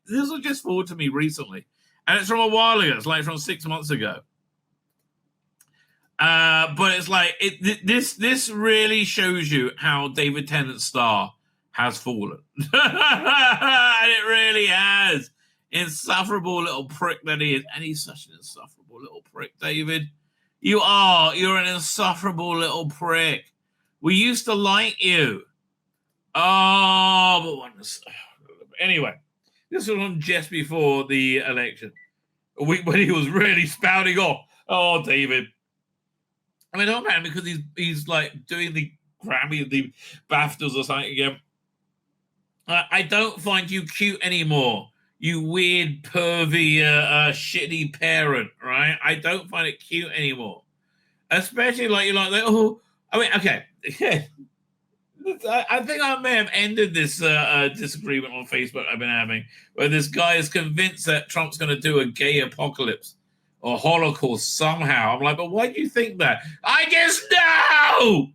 This was just forwarded to me recently, and it's from a while ago. It's like from 6 months ago. But it's like this really shows you how David Tennant's star has fallen. And it really has. Insufferable little prick that he is. And he's such an insufferable little prick, David. You're an insufferable little prick. We used to like you. Oh, but anyway, this was on just before the election. A week when he was really spouting off. Oh, David. I mean, not man, because he's like doing the Grammy, the BAFTAs or something again. I don't find you cute anymore, you weird, pervy, shitty parent, right? I don't find it cute anymore. Especially like you're like, oh, I mean, okay. I think I may have ended this disagreement on Facebook I've been having, where this guy is convinced that Trump's going to do a gay apocalypse or Holocaust somehow. I'm like, but why do you think that? I just know!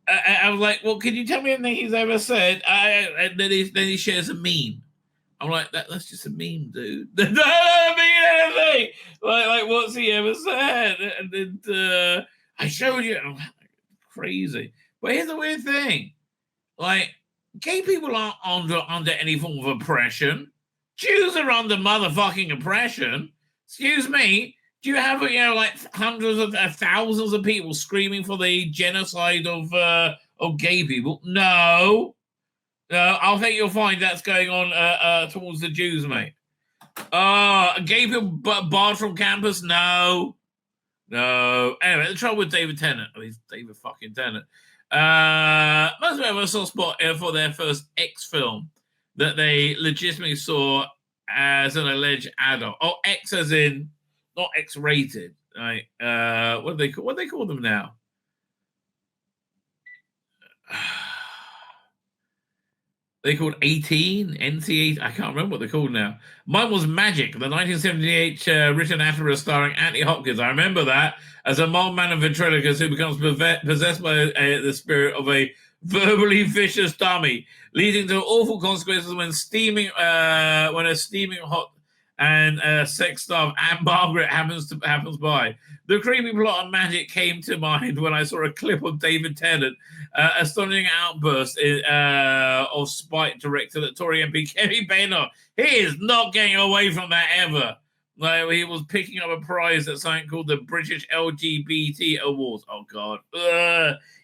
I was like, well, can you tell me anything he's ever said? And then he shares a meme. I'm like, that's just a meme, dude. That doesn't mean anything. Like, what's he ever said? And then I showed you. I'm like, crazy. But here's the weird thing. Like, gay people aren't under any form of oppression. Jews are under motherfucking oppression. Excuse me. Do you have, like hundreds of thousands of people screaming for the genocide of gay people? No. I think you'll find that's going on towards the Jews, mate. Gay people barred from campus? No. Anyway, the trouble with David Tennant. He's David fucking Tennant. Most people have a soft spot for their first X film that they legitimately saw as an alleged adult. Oh, X as in not X-rated. Right? What do they call them now? They called 18, NC8. I can't remember what they're called now. Mine was Magic, the 1978 written opera starring Anthony Hopkins. I remember that as a mild man of ventriloquist who becomes possessed by the spirit of a verbally vicious dummy, leading to awful consequences when a steaming hot and sex star Anne Margaret happens by. The creepy plot on Magic came to mind when I saw a clip of David Tennant, astonishing outburst of spite directed at Tory MP Kerry Boyner. He is not getting away from that ever. Like, he was picking up a prize at something called the British LGBT Awards. Oh, God.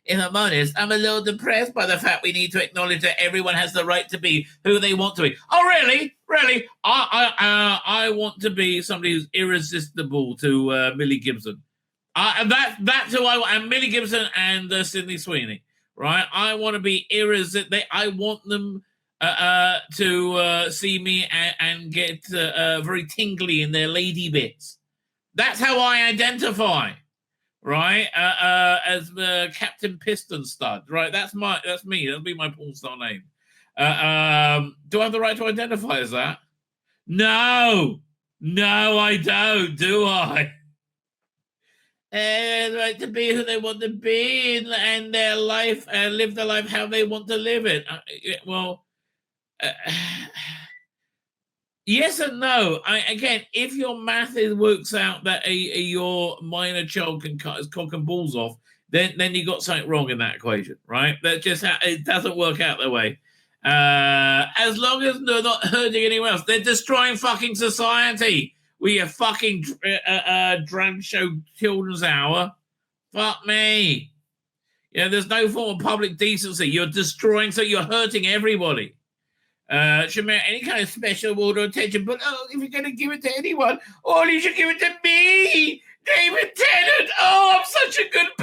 If I'm honest, I'm a little depressed by the fact we need to acknowledge that everyone has the right to be who they want to be. Oh, really? Really? I want to be somebody who's irresistible to Millie Gibson. That's who I want. And Millie Gibson and Sydney Sweeney, right? I want to be irresistible. I want them to see me and get very tingly in their lady bits. That's how I identify. Right, as Captain Piston Stud, right? That's me. That'll be my porn star name. Do I have the right to identify as that? No, I don't. Do I? The right to be who they want to be and their life and live their life how they want to live it. Yes and no. Again, if your math works out that your minor child can cut his cock and balls off, then you got something wrong in that equation, right? That just it doesn't work out that way. As long as they're not hurting anyone else, they're destroying fucking society. We have fucking drag show children's hour. Fuck me. There's no form of public decency. You're destroying, so you're hurting everybody. Should merit any kind of special award or attention, but if you're going to give it to anyone, you should give it to me, David Tennant. I'm such a good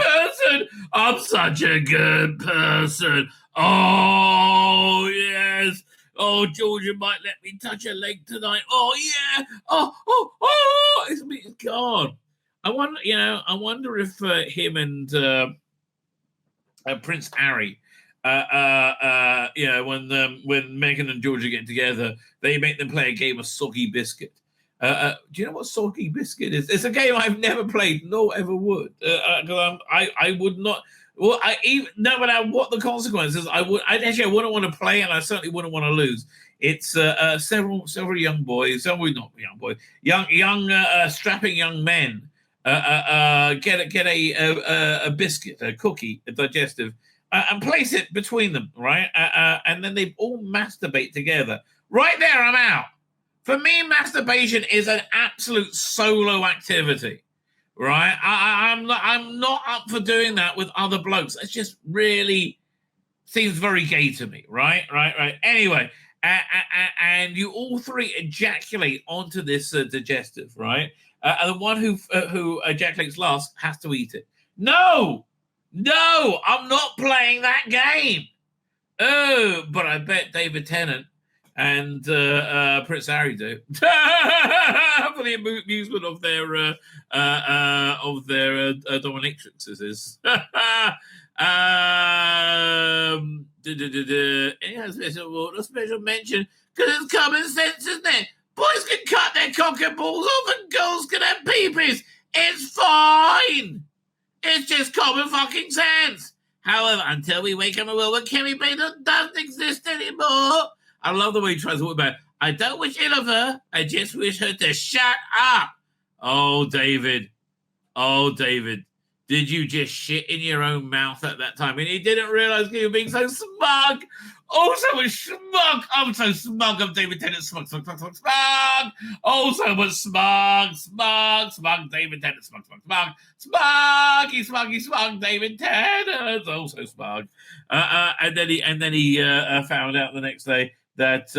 person. Oh, yes. Oh, Georgia might let me touch her leg tonight. Oh, yeah. It's gone. I wonder if him and Prince Harry, when Meghan and Georgia get together, they make them play a game of Soggy Biscuit. Do you know what Soggy Biscuit is? It's a game I've never played, nor ever would. I would not. Well, no matter what the consequences, I wouldn't want to play, and I certainly wouldn't want to lose. It's several young boys, not young boys, young strapping young men get a biscuit, a cookie, a digestive, and place it between them, right? And then they all masturbate together. Right there, I'm out. For me, masturbation is an absolute solo activity. Right, I'm not up for doing that with other blokes. It just really seems very gay to me. Right. Anyway, and you all three ejaculate onto this digestive, right? And the one who ejaculates last has to eat it. No, I'm not playing that game. Oh, but I bet David Tennant and Prince Harry do for the amusement of their dominatrixes. It has a special mention because it's common sense, isn't it? Boys can cut their cock and balls off, and girls can have peepees. It's fine. It's just common fucking sense. However, until we wake up a world where Kimmy Bader doesn't exist anymore. I love the way he tries to talk about it. I don't wish ill of her. I just wish her to shut up. Oh, David. Did you just shit in your own mouth at that time? And he didn't realize you were being so smug. Oh, so much smug. I'm so smug. I'm David Tennant. Smug. Oh, so much smug. David Tennant. Smug. Smug. David Tennant. Oh, so smug. And then he found out the next day that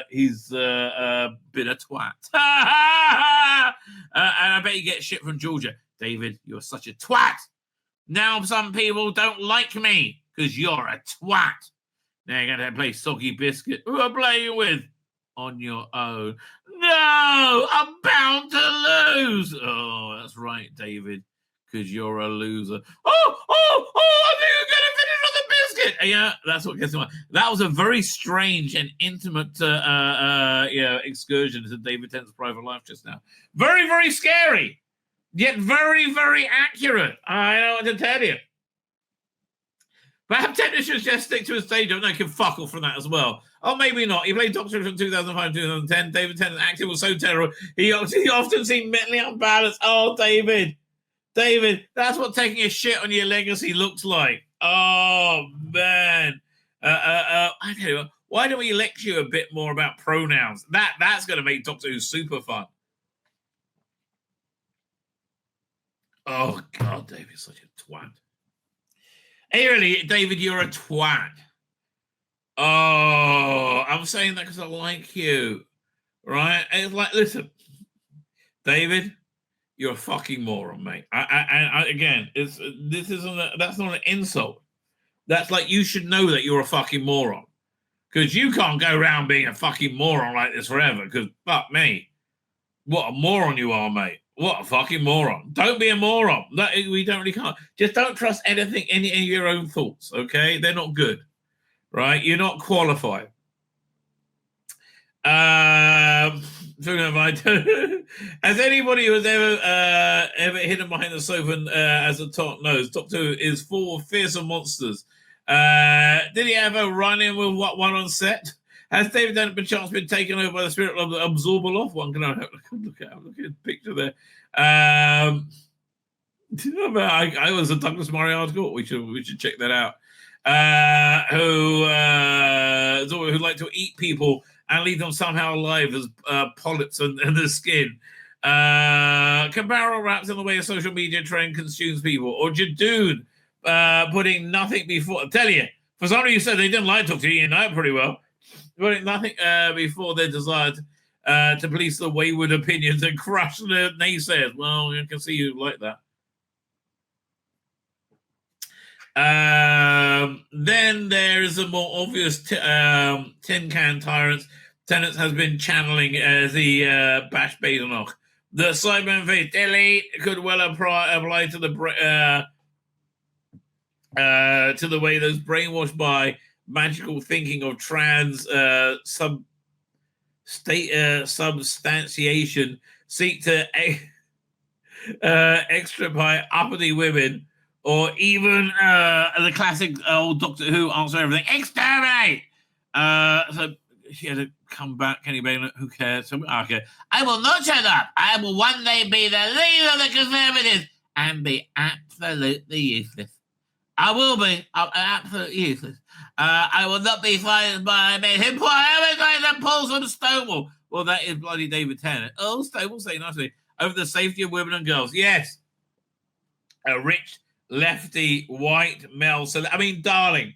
he's been a twat. And I bet he gets shit from Georgia. David, you're such a twat. Now some people don't like me because you're a twat. Now you're going to play Soggy Biscuit. Who am I playing with? On your own. No, I'm bound to lose. Oh, that's right, David, because you're a loser. Oh, I think you're going to finish on the biscuit. Yeah, that's what gets me. That was a very strange and intimate excursion into David Tennant's private life just now. Very, very scary, yet very, very accurate. I don't know what to tell you. Perhaps Tennant should just stick to his stage. I can fuck off from that as well. Oh, maybe not. He played Doctor from 2005 2010. David Tennant's acting was so terrible. He often seemed mentally unbalanced. Oh, David, that's what taking a shit on your legacy looks like. Oh, man. I tell you, why don't we lecture you a bit more about pronouns? That's going to make Doctor Who super fun. Oh, God, David's such a twat. Hey, really, David, you're a twat. Oh, I'm saying that because I like you, right? It's like, listen, David, you're a fucking moron, mate. Again, that's not an insult. That's like you should know that you're a fucking moron, because you can't go around being a fucking moron like this forever. Because fuck me, what a moron you are, mate. What a fucking moron. Don't be a moron. We don't really can't. Just don't trust anything, any of your own thoughts, okay? They're not good, right? You're not qualified. As anybody who has ever hidden behind the sofa as a tot knows, Doctor Who is full of fearsome monsters. Did he ever run in with one on set? Has David Tennant perchance been taken over by the spirit of the Absorbaloff? One can look at the picture there. I was a Douglas Murray article. We should check that out. Who like to eat people and leave them somehow alive as polyps in the skin. Comparable raps in the way a social media trend consumes people. Or Jadoon putting nothing before. I tell you, for somebody who said they didn't like Doctor Who, you know it pretty well. Putting nothing before their desire to police the wayward opinions and crush the naysayers. Well, you can see you like that. Then there is a more obvious tin can tyrants. Tennant has been channeling the Bash Badenoch. The Cyberman face delete could well apply to the way those brainwashed by magical thinking of trans substantiation seek to extirpate uppity women Or even the classic old Doctor Who answer everything, exterminate! So she had to come back, Kenny Baylor, who cares? So, okay. I will not shut up. I will one day be the leader of the Conservatives and be absolutely useless. I will be. I'm absolutely useless. I will not be silenced by a man who trying to pull some Stonewall. Well, that is bloody David Tennant. Oh, Stonewall say nicely. Over the safety of women and girls. Yes. A rich, lefty, white male. So, I mean, darling,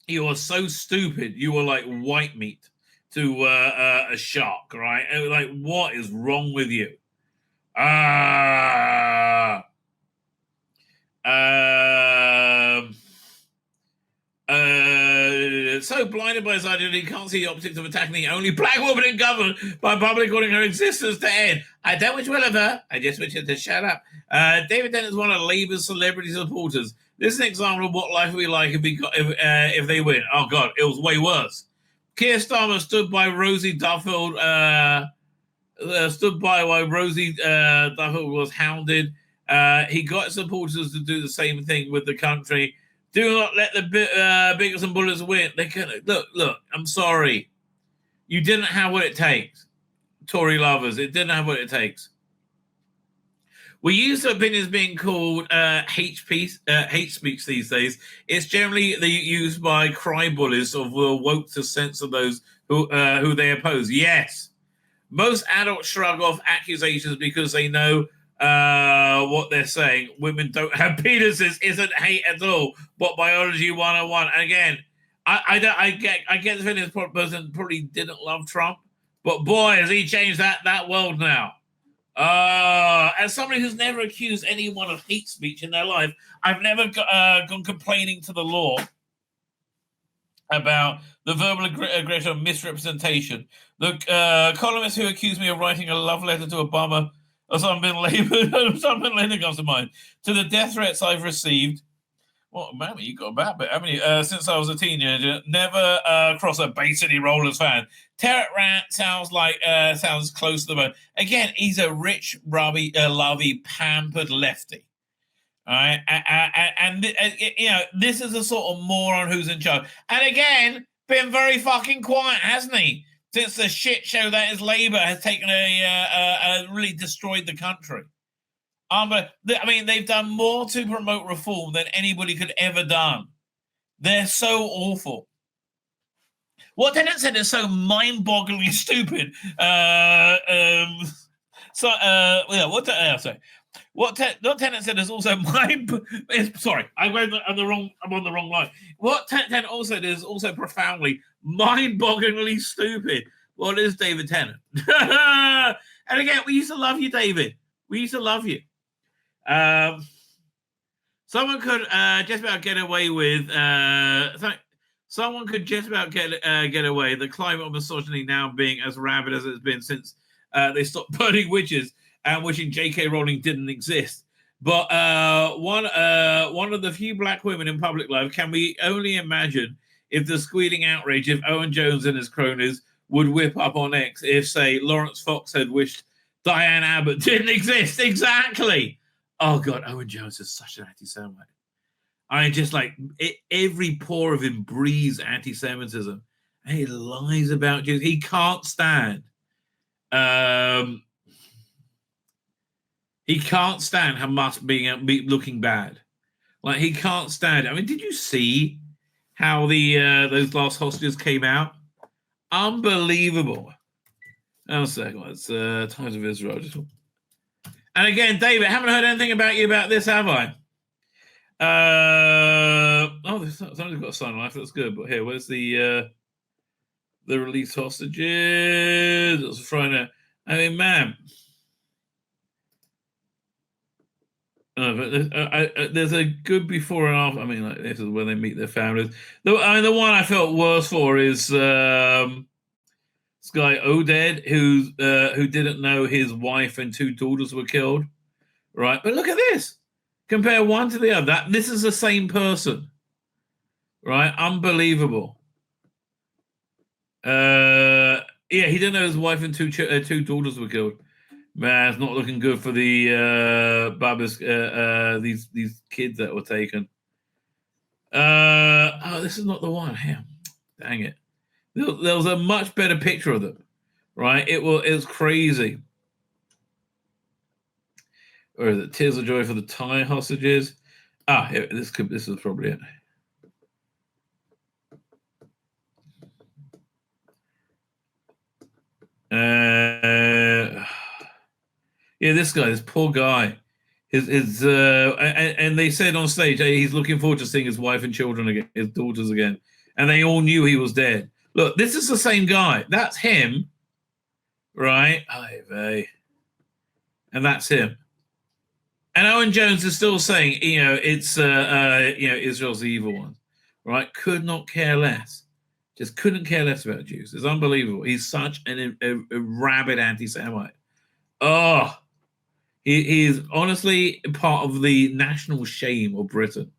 you are so stupid. You are like white meat to a shark, right? Like, what is wrong with you? So blinded by his identity, he can't see the optics of attacking the only black woman in government by publicly calling her existence to end. I don't wish well of her. I just wish her to shut up. David Tennant is one of Labour's celebrity supporters. This is an example of what life would be like if they win. Oh, God, it was way worse. Keir Starmer stood by Rosie Duffield, while Rosie Duffield was hounded. He got supporters to do the same thing with the country. Do not let the biggest and bullets win. They can look. I'm sorry, you didn't have what it takes, Tory lovers. It didn't have what it takes. We use opinions being called hate speech these days. It's generally used by cry bullies of woke to censor those who they oppose. Yes, most adults shrug off accusations because they know what they're saying. Women don't have penises isn't hate at all, but biology 101. And again, I get the feeling this person probably didn't love Trump, but boy, has he changed that world now. As somebody who's never accused anyone of hate speech in their life, I've never gone complaining to the law about the verbal aggression of misrepresentation. The columnist who accused me of writing a love letter to Obama Osama bin Laden comes to mind. To the death threats I've received. Well, mammy, you got a bad bit, haven't you? Since I was a teenager, never cross a Bay City Rollers fan. Tennant rant sounds close to the bone. Again, he's a rich, Rabbi, lovey, pampered lefty. All right, and this is a sort of moron who's in charge. And again, been very fucking quiet, hasn't he? Since the shit show that is Labour has taken really destroyed the country. They've done more to promote reform than anybody could ever done. They're so awful. What Tennant said is so mind-bogglingly stupid. What Tennant said is also sorry, I'm on the wrong line. What Tennant also did is also profoundly, mind-bogglingly stupid. Well, it is David Tennant. And again, we used to love you, David. We used to love you. Someone could just about get away with. Someone could just about get away. The climate of misogyny now being as rabid as it's been since they stopped burning witches and wishing J.K. Rowling didn't exist. But one of the few black women in public life, can we only imagine if the squealing outrage if Owen Jones and his cronies would whip up on X if, say, Lawrence Fox had wished Diane Abbott didn't exist? Exactly. Oh, God, Owen Jones is such an anti-Semite. I just every pore of him breathes anti-Semitism. And he lies about Jews. He can't stand. He can't stand Hamas looking bad. He can't stand it. I mean, did you see how those last hostages came out? Unbelievable. Oh, a second. It's Times of Israel. And again, David, I haven't heard anything about you about this, have I? Somebody's got a sign life. That's good. But here, where's the released hostages? That's Friday. I mean, man. But there's a good before and after. I mean, this is when they meet their families. The one I felt worse for is this guy Oded, who didn't know his wife and two daughters were killed. Right, but look at this. Compare one to the other. This is the same person. Right, unbelievable. He didn't know his wife and two daughters were killed. Man, it's not looking good for the Babas, these kids that were taken. This is not the one. Dang it. There was a much better picture of them, right? It was crazy. Or is it Tears of Joy for the Thai hostages? This is probably it. This guy, this poor guy. And they said on stage, hey, he's looking forward to seeing his wife and children again, his daughters again. And they all knew he was dead. Look, this is the same guy. That's him, right? And that's him. And Owen Jones is still saying, it's Israel's the evil one, right? Could not care less. Just couldn't care less about Jews. It's unbelievable. He's such a rabid anti-Semite. Oh, he is honestly part of the national shame of Britain.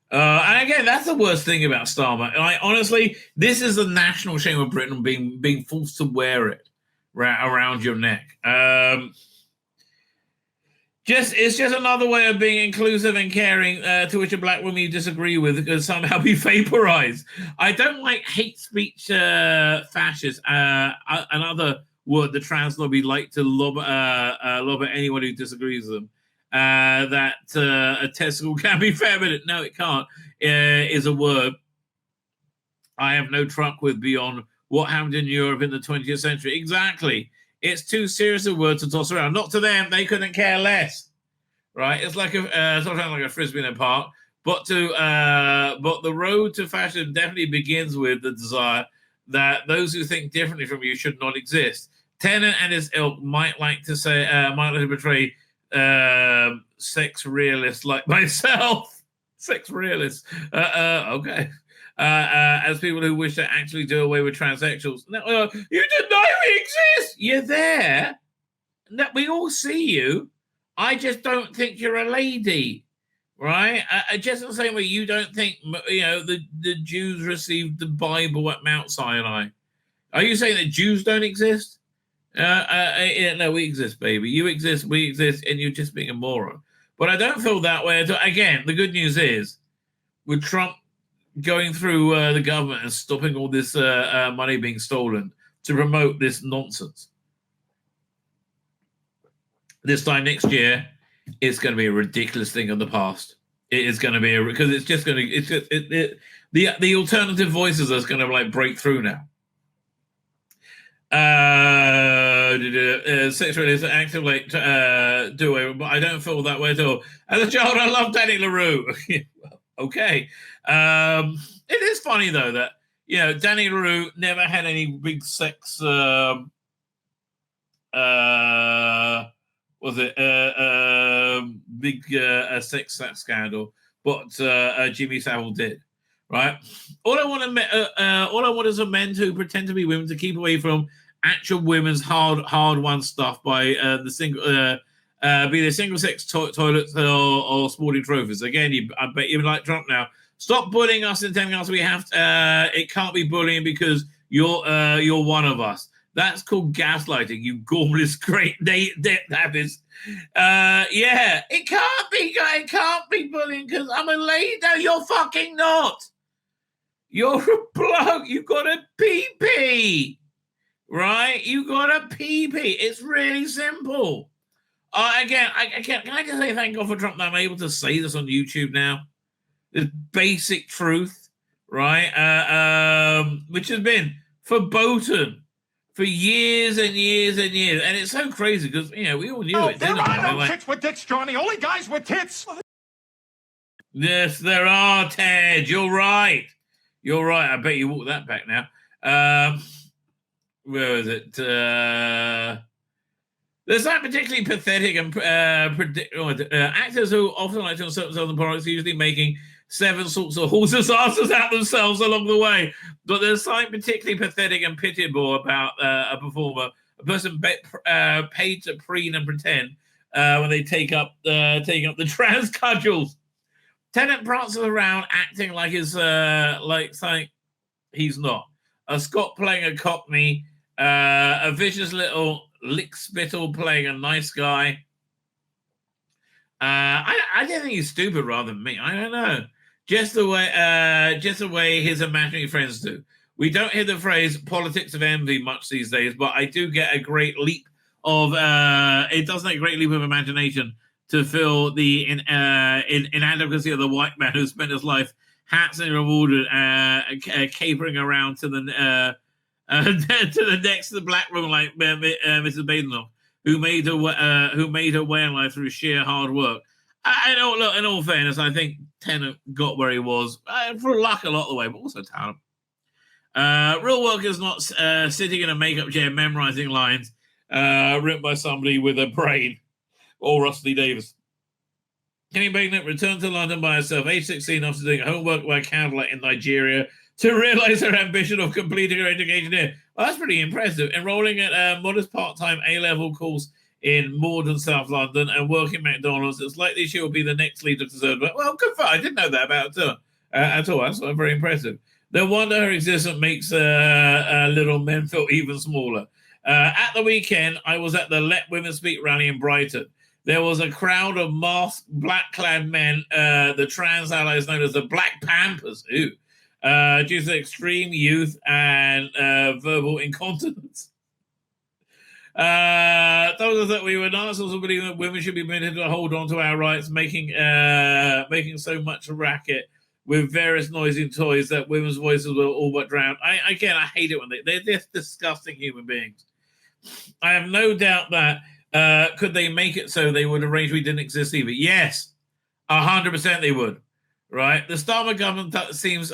And again, that's the worst thing about Starmer. Honestly, this is the national shame of Britain being forced to wear it around your neck. It's just another way of being inclusive and caring, to which a black woman you disagree with could somehow be vaporized. I don't like hate speech fascists. Another word the trans lobby like to lob at anyone who disagrees with them. That a testicle can be feminine. No, it can't. Is a word I have no truck with beyond what happened in Europe in the 20th century. Exactly. It's too serious a word to toss around. Not to them. They couldn't care less. Right? It's like sometimes like a frisbee in a park. But the road to fascism definitely begins with the desire that those who think differently from you should not exist. Tennant and his ilk might like to portray sex realists like myself. Sex realists. Okay. As people who wish to actually do away with transsexuals. No, you deny we exist. You're there. We all see you. I just don't think you're a lady, right? Just the same way you don't think the Jews received the Bible at Mount Sinai. Are you saying that Jews don't exist? No, we exist, baby. You exist, we exist, and you're just being a moron. But I don't feel that way. Again, the good news is, with Trump going through the government and stopping all this money being stolen to promote this nonsense, this time next year, it's going to be a ridiculous thing of the past. It is going to be because it's just going to. The alternative voices are going to like break through now. Sexually is active like do it, but I don't feel that way at all. As a child, I love Danny LaRue. Okay, it is funny though that Danny LaRue never had any big sex. Big sex scandal, but Jimmy Savile did. Right. All I want is a men who pretend to be women to keep away from actual women's hard won stuff by the single be they single sex toilets or sporting trophies. Again, I bet you like Trump now. Stop bullying us and telling us we have to. It can't be bullying because you're one of us. That's called gaslighting. You gormless great debt habits. It can't be. It can't be bullying because I'm a lady. No, you're fucking not. You're a bloke. You got a pee-pee, right? You got a pee-pee. It's really simple. Can I just say thank God for Trump that I'm able to say this on YouTube now? This basic truth, right? Which has been verboten for years and years and years. And it's so crazy because, we all knew it. There are no chicks with dicks, Johnny. Only guys with tits. Yes, there are, Ted. You're right. You're right. I bet you walk that back now. Where is it? There's that particularly pathetic and actors who often like to insert themselves in products, usually making 7 sorts of horses' asses out themselves along the way. But there's something particularly pathetic and pitiable about a performer, a person paid to preen and pretend when they take up the trans cudgels. Tennant prances around acting like he's like something he's not. A Scot playing a Cockney, a vicious little Lickspittle playing a nice guy. I don't think he's stupid rather than me. I don't know. Just the way his imaginary friends do. We don't hear the phrase politics of envy much these days, but I do get a great leap of it does take a great leap of imagination to feel the inadequacy of the white man who spent his life hats and rewarded capering around to the next to the black woman like Mrs. Badenoch, who made her way in life through sheer hard work. Look, in all fairness, I think Tennant got where he was for luck a lot of the way, but also talent. Real work is not sitting in a makeup chair memorizing lines written by somebody with a brain, or Rusty Davis. Kenny Bagnett returned to London by herself, age 16, after doing homework by candlelight in Nigeria, to realize her ambition of completing her education here. Well, that's pretty impressive. Enrolling at a modest part-time A-level course in Morden, South London, and working McDonald's, it's likely she will be the next leader to serve. Well, good for her. I didn't know that about her at all. That's very impressive. No wonder her existence makes little men feel even smaller. At the weekend, I was at the Let Women Speak rally in Brighton. There was a crowd of masked, black-clad men, the trans allies known as the Black Panthers, due to extreme youth and verbal incontinence. Those that we were not also believing that women should be permitted to hold on to our rights, making so much racket with various noisy toys that women's voices were all but drowned. I hate it when they're just disgusting human beings. I have no doubt that could they make it so they would arrange we didn't exist either? Yes, 100% they would. Right? The Starmer government seems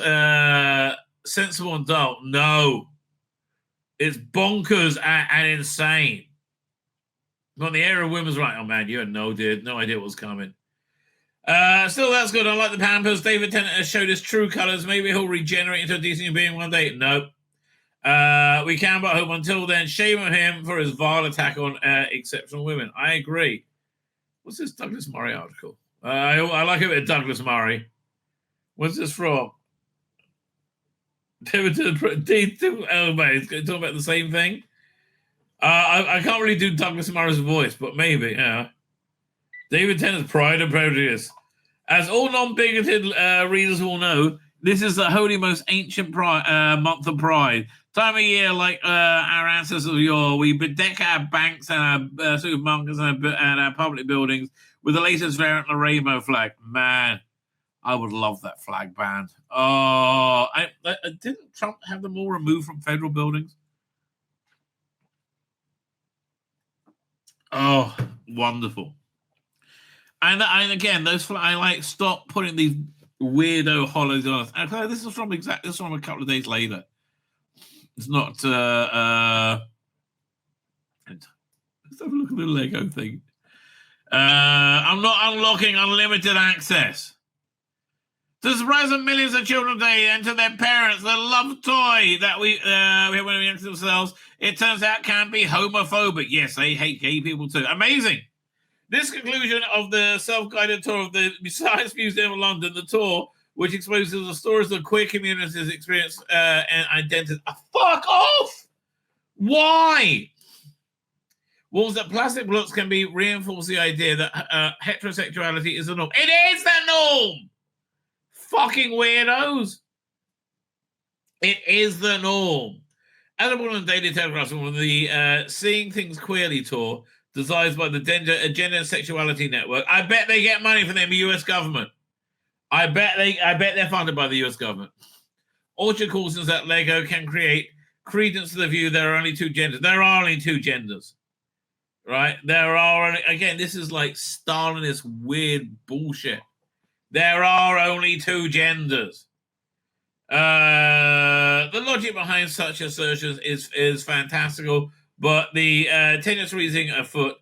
sensible and dull. No. It's bonkers and insane. On the area of women's right, oh man, you had no idea what was coming. Still, that's good. I like the Pampers. David Tennant has showed his true colours. Maybe he'll regenerate into a decent being one day. No. We can but hope. Until then, shame on him for his vile attack on exceptional women. I agree. What's this Douglas Murray article? I like a bit of Douglas Murray. What's this from? Oh, mate, it's talking about the same thing. I can't really do Douglas Murray's voice, but maybe, yeah. David Tennant's Pride and Prejudice. As all non-bigoted readers will know, this is the holy, most ancient month of Pride. Time of year like our ancestors of yore, we bedeck our banks and our supermarkets and our public buildings with the latest variant of the rainbow flag. Man, I would love that flag banned. Oh, didn't Trump have them all removed from federal buildings? Oh, wonderful. And again, stop putting these weirdo hollows on us. Okay, this is from a couple of days later. It's not let's have a look at the Lego thing. I'm not unlocking unlimited access. To the surprise of millions of children today and to their parents, the love toy that we have when we enter themselves, it turns out can be homophobic. Yes, they hate gay people too. Amazing. This conclusion of the self-guided tour of the Science Museum of London, the tour, which exposes the stories of queer communities' experience and identity. Fuck off! Why? Warns that plastic bullets can be reinforce the idea that heterosexuality is the norm. It is the norm! Fucking weirdos. It is the norm. Edible and Daily Telegraph on the Seeing Things Queerly tour, designed by the Gender and Sexuality Network. I bet they get money from the US government. I bet they're funded by the US government. Orchard cautions that Lego can create credence to the view there are only two genders. There are only two genders. Right? Again, this is like Stalinist weird bullshit. There are only two genders. The logic behind such assertions is fantastical, but the tenuous reasoning afoot,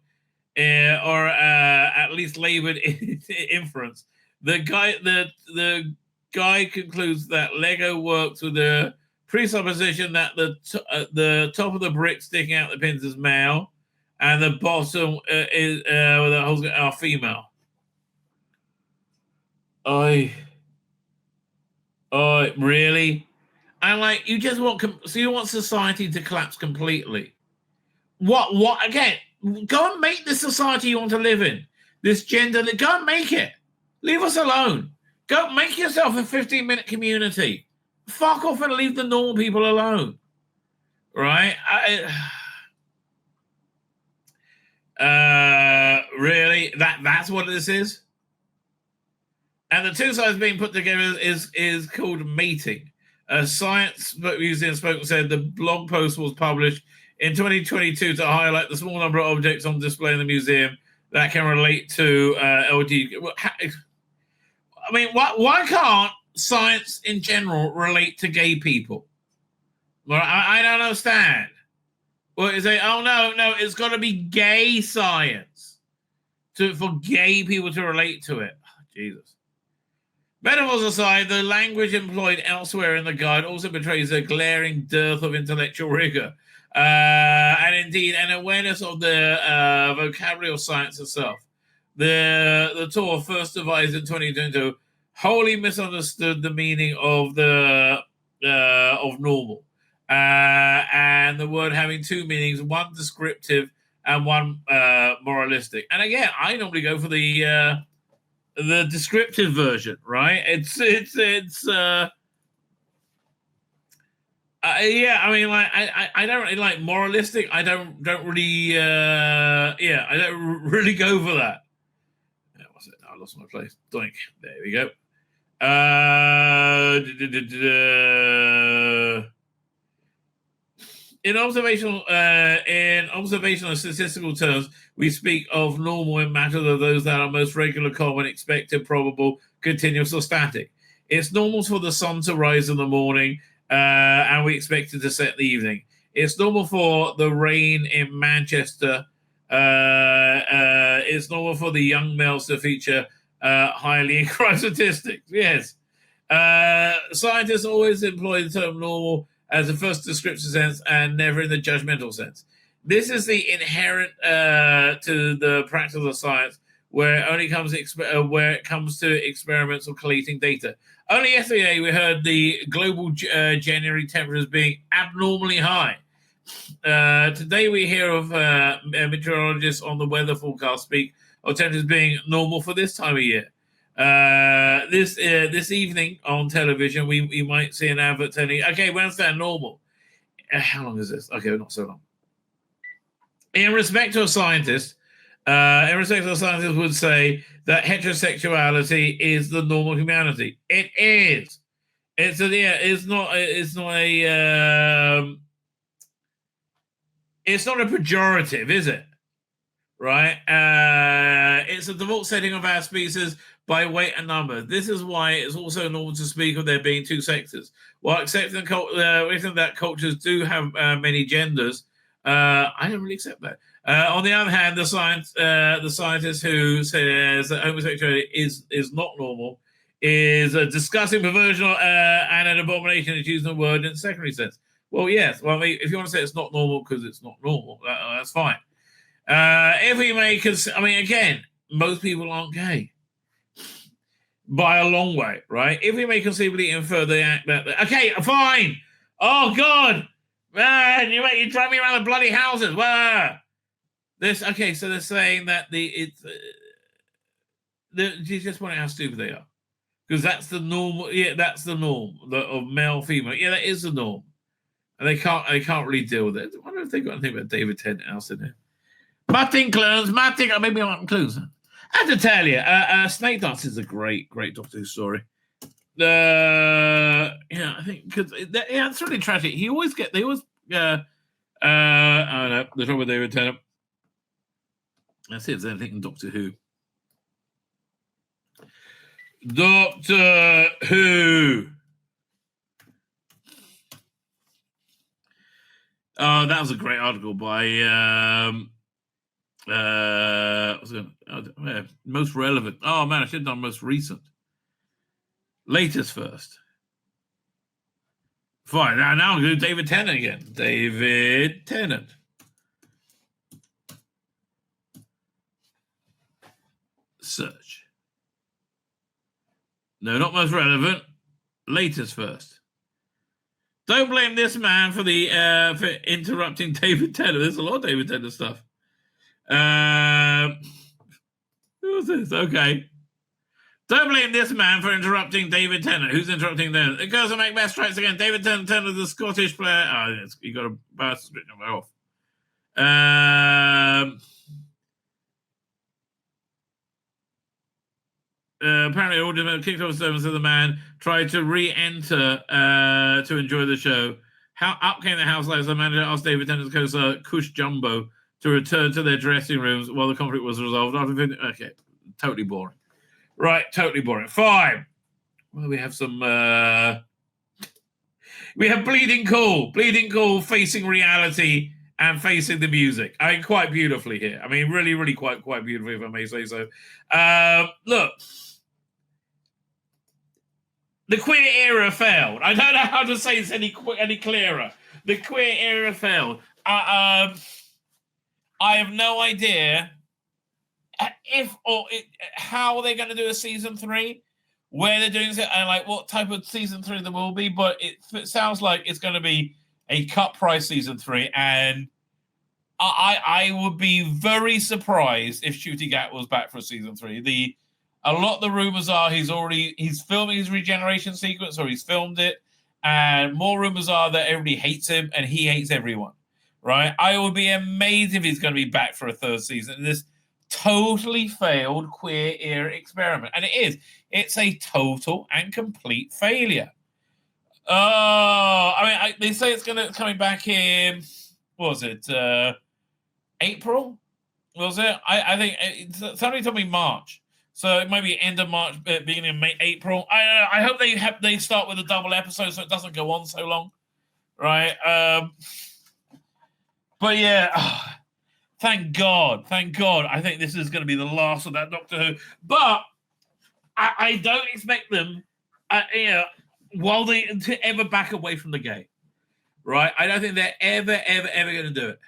or at least laboured inference. The guy concludes that Lego works with the presupposition that the top of the brick sticking out the pins is male, and the bottom are female. Really? And you want society to collapse completely. What again? Go and make the society you want to live in. This gender, go and make it. Leave us alone. Go make yourself a 15-minute community. Fuck off and leave the normal people alone. Right? Really? That's what this is? And the two sides being put together is called mating. A science museum spokesman said the blog post was published in 2022 to highlight the small number of objects on display in the museum that can relate to LGBT. I mean, why can't science in general relate to gay people? Well, I don't understand. Well, is it? Oh no, it's got to be gay science for gay people to relate to it. Oh, Jesus. Metaphors aside, the language employed elsewhere in the guide also betrays a glaring dearth of intellectual rigor, and indeed an awareness of the vocabulary of science itself. The tour, first devised in 2022, wholly misunderstood the meaning of of normal, and the word having two meanings: one descriptive and one moralistic. And again, I normally go for the descriptive version, right? Yeah, I mean, like, I don't really like moralistic. I don't really, I don't really go for that. What's it? I lost my place. Doink. There we go. In observational and statistical terms, we speak of normal in matters of those that are most regular, common, expected, probable, continuous, or static. It's normal for the sun to rise in the morning, and we expect it to set in the evening. It's normal for the rain in Manchester. It's normal for the young males to feature highly in crime statistics. Yes. Scientists always employ the term normal as a first descriptive sense and never in the judgmental sense. This is the inherent to the practice of science, where it comes to experiments or collating data. Only yesterday we heard the global January temperatures being abnormally high. Today we hear of meteorologists on the weather forecast speak of temperatures being normal for this time of year. This evening on television, we might see an advert telling, okay, when's that normal? How long is this? Okay, not so long. In respect to a scientist, would say that heterosexuality is the normal humanity. It is. It's not a pejorative, is it? Right? It's a default setting of our species by weight and number. This is why it's also normal to speak of there being two sexes. While accepting that cultures do have many genders, I don't really accept that. On the other hand, the scientist who says that homosexuality is not normal is a disgusting perversion and an abomination. It's using the word in a secondary sense. Well, yes. Well, I mean, if you want to say it's not normal because it's not normal, that's fine. If we may, again, most people aren't gay by a long way, right? If we may conceivably infer the act that, okay, fine. Oh God, man, you drive me around the bloody houses. So they're saying that you just want to know how stupid they are, because that's the norm. Yeah, that's the norm of male female. Yeah, that is the norm, and they can't really deal with it. I wonder if they got anything about David Tennant else in there. Maybe I'm not clues. I have to tell you, Snake Dance is a great Doctor Who story. I think because it's really tragic. They always I don't know, the trouble with David Tennant. Let's see if there's anything in Doctor Who. Doctor Who. Oh, that was a great article by most relevant. Oh man, I should have done most recent. Latest first. Fine. Now I'm going to do David Tennant again. David Tennant. Search. No, not most relevant. Latest first. Don't blame this man for the for interrupting David Tennant. There's a lot of David Tennant stuff. Who was this? Okay. Don't blame this man for interrupting David Tennant. Who's interrupting them? It goes to make best strikes again. David Tennant, the Scottish player. Oh, you got to burst off. Apparently, all kicked off service of the man tried to re-enter to enjoy the show. How up came the house lights? The manager asked David Tennant's co-star Cush Jumbo to return to their dressing rooms while the conflict was resolved. Okay, totally boring. Right, totally boring. Fine. Well, we have some. We have Bleeding Cool facing reality and facing the music. I mean, quite beautifully here. I mean, really, really quite beautifully, if I may say so. Look, the queer era failed. I don't know how to say this any clearer. The queer era failed. I have no idea how they're going to do a season 3, where they're doing it, and like what type of season 3 there will be. But it sounds like it's going to be a cut price season 3, and I would be very surprised if Shooty Gat was back for season 3. A lot of the rumors are he's filming his regeneration sequence, or he's filmed it, and more rumors are that everybody hates him and he hates everyone. Right? I would be amazed if he's going to be back for a 3rd season. This totally failed queer era experiment, and it is. It's a total and complete failure. I mean, they say it's coming back in. What was it? April? Was it? I think somebody told me March, so it might be end of March, beginning of April. I hope they start with a double episode so it doesn't go on so long, right? But yeah. Thank God. I think this is going to be the last of that Doctor Who. But I don't expect them, to ever back away from the game. Right? I don't think they're ever going to do it.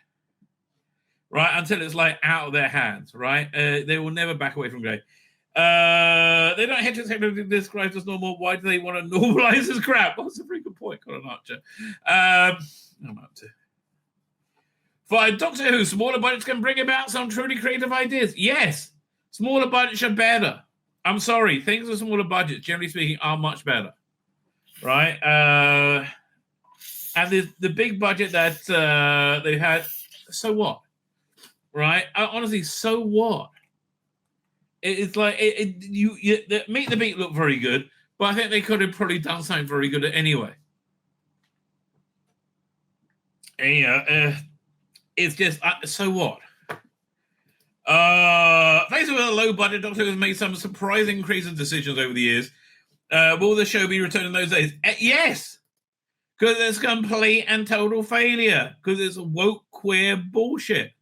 Right? Until it's like out of their hands. Right? They will never back away from the game. They don't heterosexually describe as normal. Why do they want to normalize this crap? Well, that's a very good point, Colin Archer. I'm up to. For Doctor Who, smaller budgets can bring about some truly creative ideas. Yes, smaller budgets are better. I'm sorry, things with smaller budgets, generally speaking, are much better, right? And the big budget that they had, so what, right? Honestly, so what? It's like Meet the Beat looked very good, but I think they could have probably done something very good anyway. And, it's just, so what? Faced with a low budget, Doctor Who has made some surprising creative decisions over the years. Will the show be returned in those days? Yes! Because it's complete and total failure. Because it's woke queer bullshit.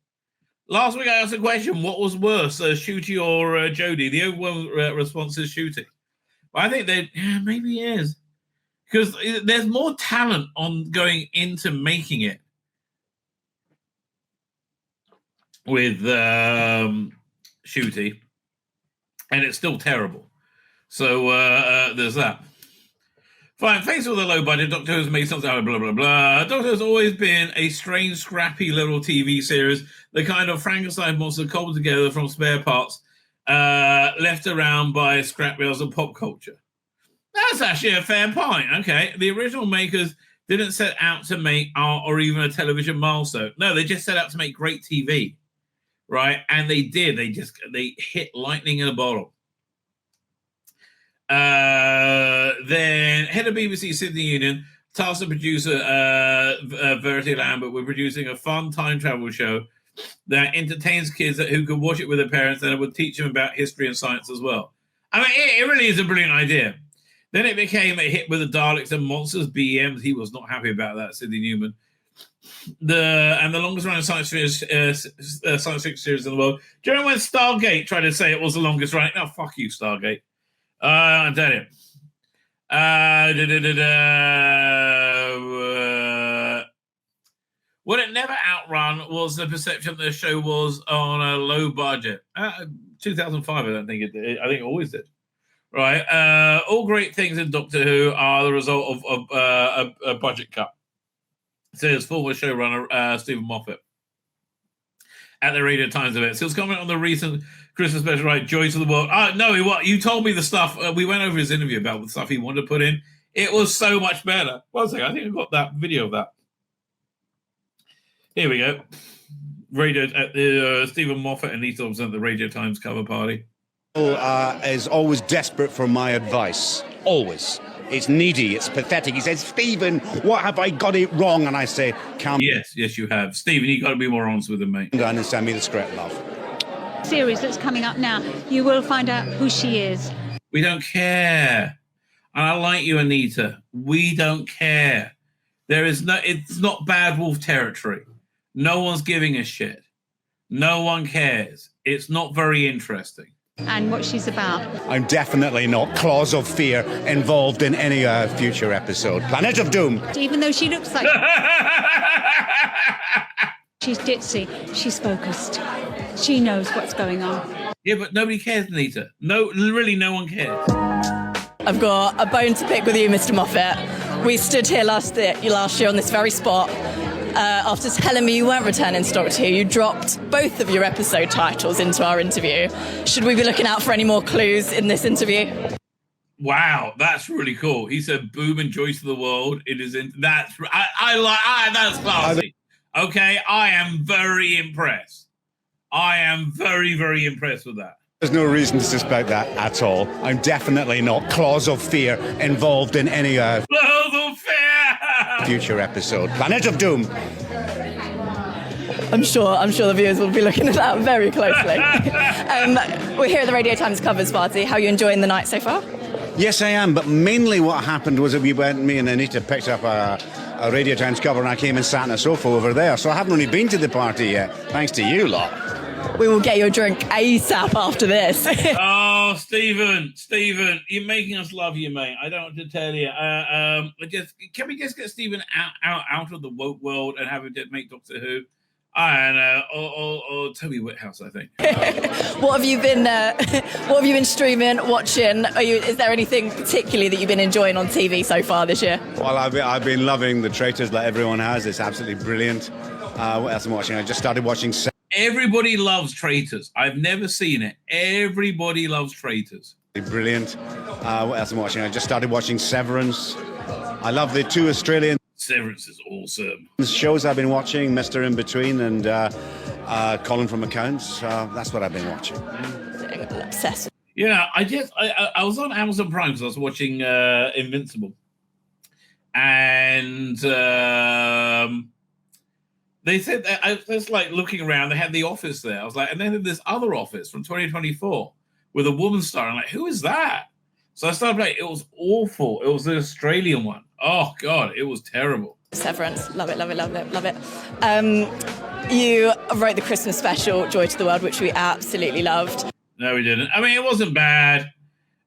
Last week I asked a question, what was worse, Shooty or Jodie? The overwhelming response is Shooty. But I think that maybe it is. Because there's more talent on going into making it. With Shooty, and it's still terrible. So there's that. Fine, faced with a low budget, Doctor Who's made something out of blah, blah, blah. Doctor Who's always been a strange, scrappy little TV series, the kind of Frankenstein monster cobbled together from spare parts left around by scrap rails of pop culture. That's actually a fair point. Okay, the original makers didn't set out to make art or even a television milestone. No, they just set out to make great TV. Right, and they did. They hit lightning in a bottle. Then head of BBC Sydney Union tasked the producer Verity Lambert with producing a fun time travel show that entertains kids who could watch it with their parents, and it would teach them about history and science as well. I mean, it really is a brilliant idea. Then it became a hit with the Daleks and Monsters BMs. He was not happy about that, Sidney Newman. The longest running science fiction series in the world. Do you remember when Stargate tried to say it was the longest running? No, fuck you, Stargate. I tell you. What it never outrun was the perception that the show was on a low budget. 2005, I don't think it did. I think it always did. right? All great things in Doctor Who are the result of a budget cut, says former showrunner Stephen Moffat at the Radio Times event. So he's comment on the recent Christmas special, right? Joy to the World. No, what you told me the stuff. We went over his interview about the stuff he wanted to put in. It was so much better. One second, I think I've got that video of that. Here we go. Radio at the Stephen Moffat and Lisa Thompson at the Radio Times cover party. Is always desperate for my advice. Always. It's needy, it's pathetic. He says, Stephen, what have I got it wrong? And I say, calm. Yes, you have. Stephen, you got to be more honest with him, mate. Down and send me the script, love. Series that's coming up now, you will find out who she is. We don't care. And I like you, Anita. We don't care. It's not bad wolf territory. No one's giving a shit. No one cares. It's not very interesting. And what she's about. I'm definitely not Claws of Fear involved in any future episode. Planet of Doom. Even though she looks like... She's ditzy. She's focused. She knows what's going on. Yeah, but nobody cares, Anita. No, really, no one cares. I've got a bone to pick with you, Mr. Moffat. We stood here last year on this very spot. After telling me you weren't returning to Doctor Who, you dropped both of your episode titles into our interview. Should we be looking out for any more clues in this interview? Wow, that's really cool. He said "Boom" and "Joy to the World." It is that's that's classy. Okay, I am very impressed. I am very, very impressed with that. There's no reason to suspect that at all. I'm definitely not Claws of Fear involved in any Claws of Fear future episode. Planet of Doom. I'm sure the viewers will be looking at that very closely. We're here at the Radio Times covers party. How are you enjoying the night so far? Yes, I am, but mainly what happened was that me and Anita picked up a Radio Times cover and I came and sat on a sofa over there, so I haven't really been to the party yet, thanks to you lot. We will get you a drink ASAP after this. Oh, Stephen, you're making us love you, mate. I don't want to tell you. Can we just get Stephen out of the woke world and have him make Doctor Who? And or Toby Whithouse, I think. What have you been streaming, watching? Is there anything particularly that you've been enjoying on TV so far this year? Well, I've been loving The Traitors like everyone has. It's absolutely brilliant. What else am I watching? I just started watching. Everybody loves Traitors. I've never seen it. Everybody loves Traitors. Brilliant. What else am I watching? I just started watching Severance. I love the two Australian. Severance is awesome. Shows I've been watching, Mr. In Between and Colin from Accounts. That's what I've been watching. Obsessed. Yeah, I was on Amazon Prime because I was watching Invincible. And they said that I was like looking around, they had The Office there. I was like, and then this other Office from 2024 with a woman star. I'm like, who is that? So I started playing. It was awful. It was the Australian one. Oh, God, it was terrible. Severance. Love it. You wrote the Christmas special, Joy to the World, which we absolutely loved. No, we didn't. I mean, it wasn't bad.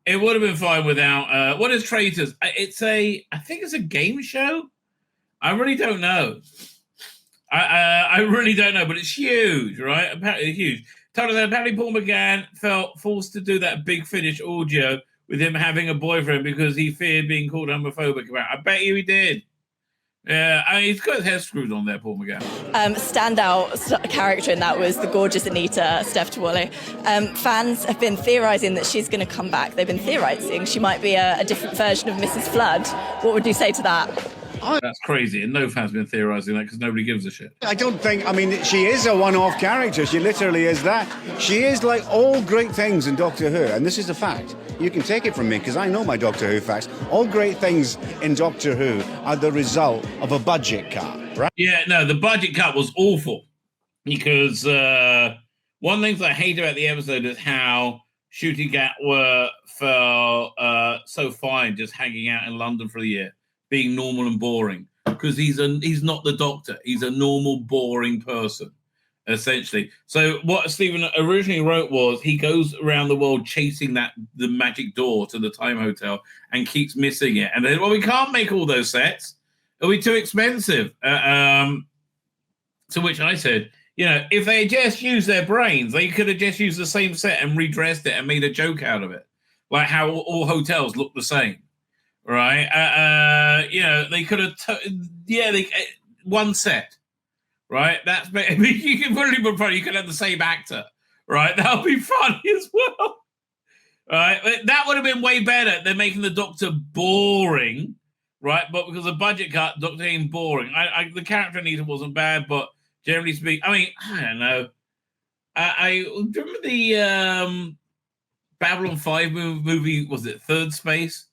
It would have been fine without... what is Traitors? I think it's a game show. I really don't know. I really don't know, but it's huge, right? Apparently huge. Apparently Paul McGann felt forced to do that Big Finish audio with him having a boyfriend because he feared being called homophobic about it. I bet you he did. Yeah, I mean, he's got his head screwed on there, Paul McGann. Standout character in that was the gorgeous Anita, Steph Twally. Fans have been theorising that she's going to come back. They've been theorising she might be a different version of Mrs. Flood. What would you say to that? That's crazy, and no fans have been theorising that because nobody gives a shit. I don't think, she is a one-off character. She literally is that. She is like all great things in Doctor Who, and this is a fact. You can take it from me because I know my Doctor Who facts. All great things in Doctor Who are the result of a budget cut, right? Yeah, no, the budget cut was awful because one thing that I hate about the episode is how Ncuti Gatwa felt so fine just hanging out in London for a year, being normal and boring, because he's not the Doctor. He's a normal, boring person, essentially. So what Stephen originally wrote was he goes around the world chasing the magic door to the Time Hotel and keeps missing it. And then, well, we can't make all those sets. It'll be too expensive. To which I said, if they had just used their brains, they could have just used the same set and redressed it and made a joke out of it. like how all hotels look the same, right? They could have, one set, right? That's I mean, you can put it in front. You could have the same actor, right? That would be funny as well, right? That would have been way better than making the Doctor boring, right? But because of budget cut, Doctor ain't boring. The character Anita wasn't bad, but generally speaking, I mean, I don't know. I remember the Babylon 5 movie, was it Third Space?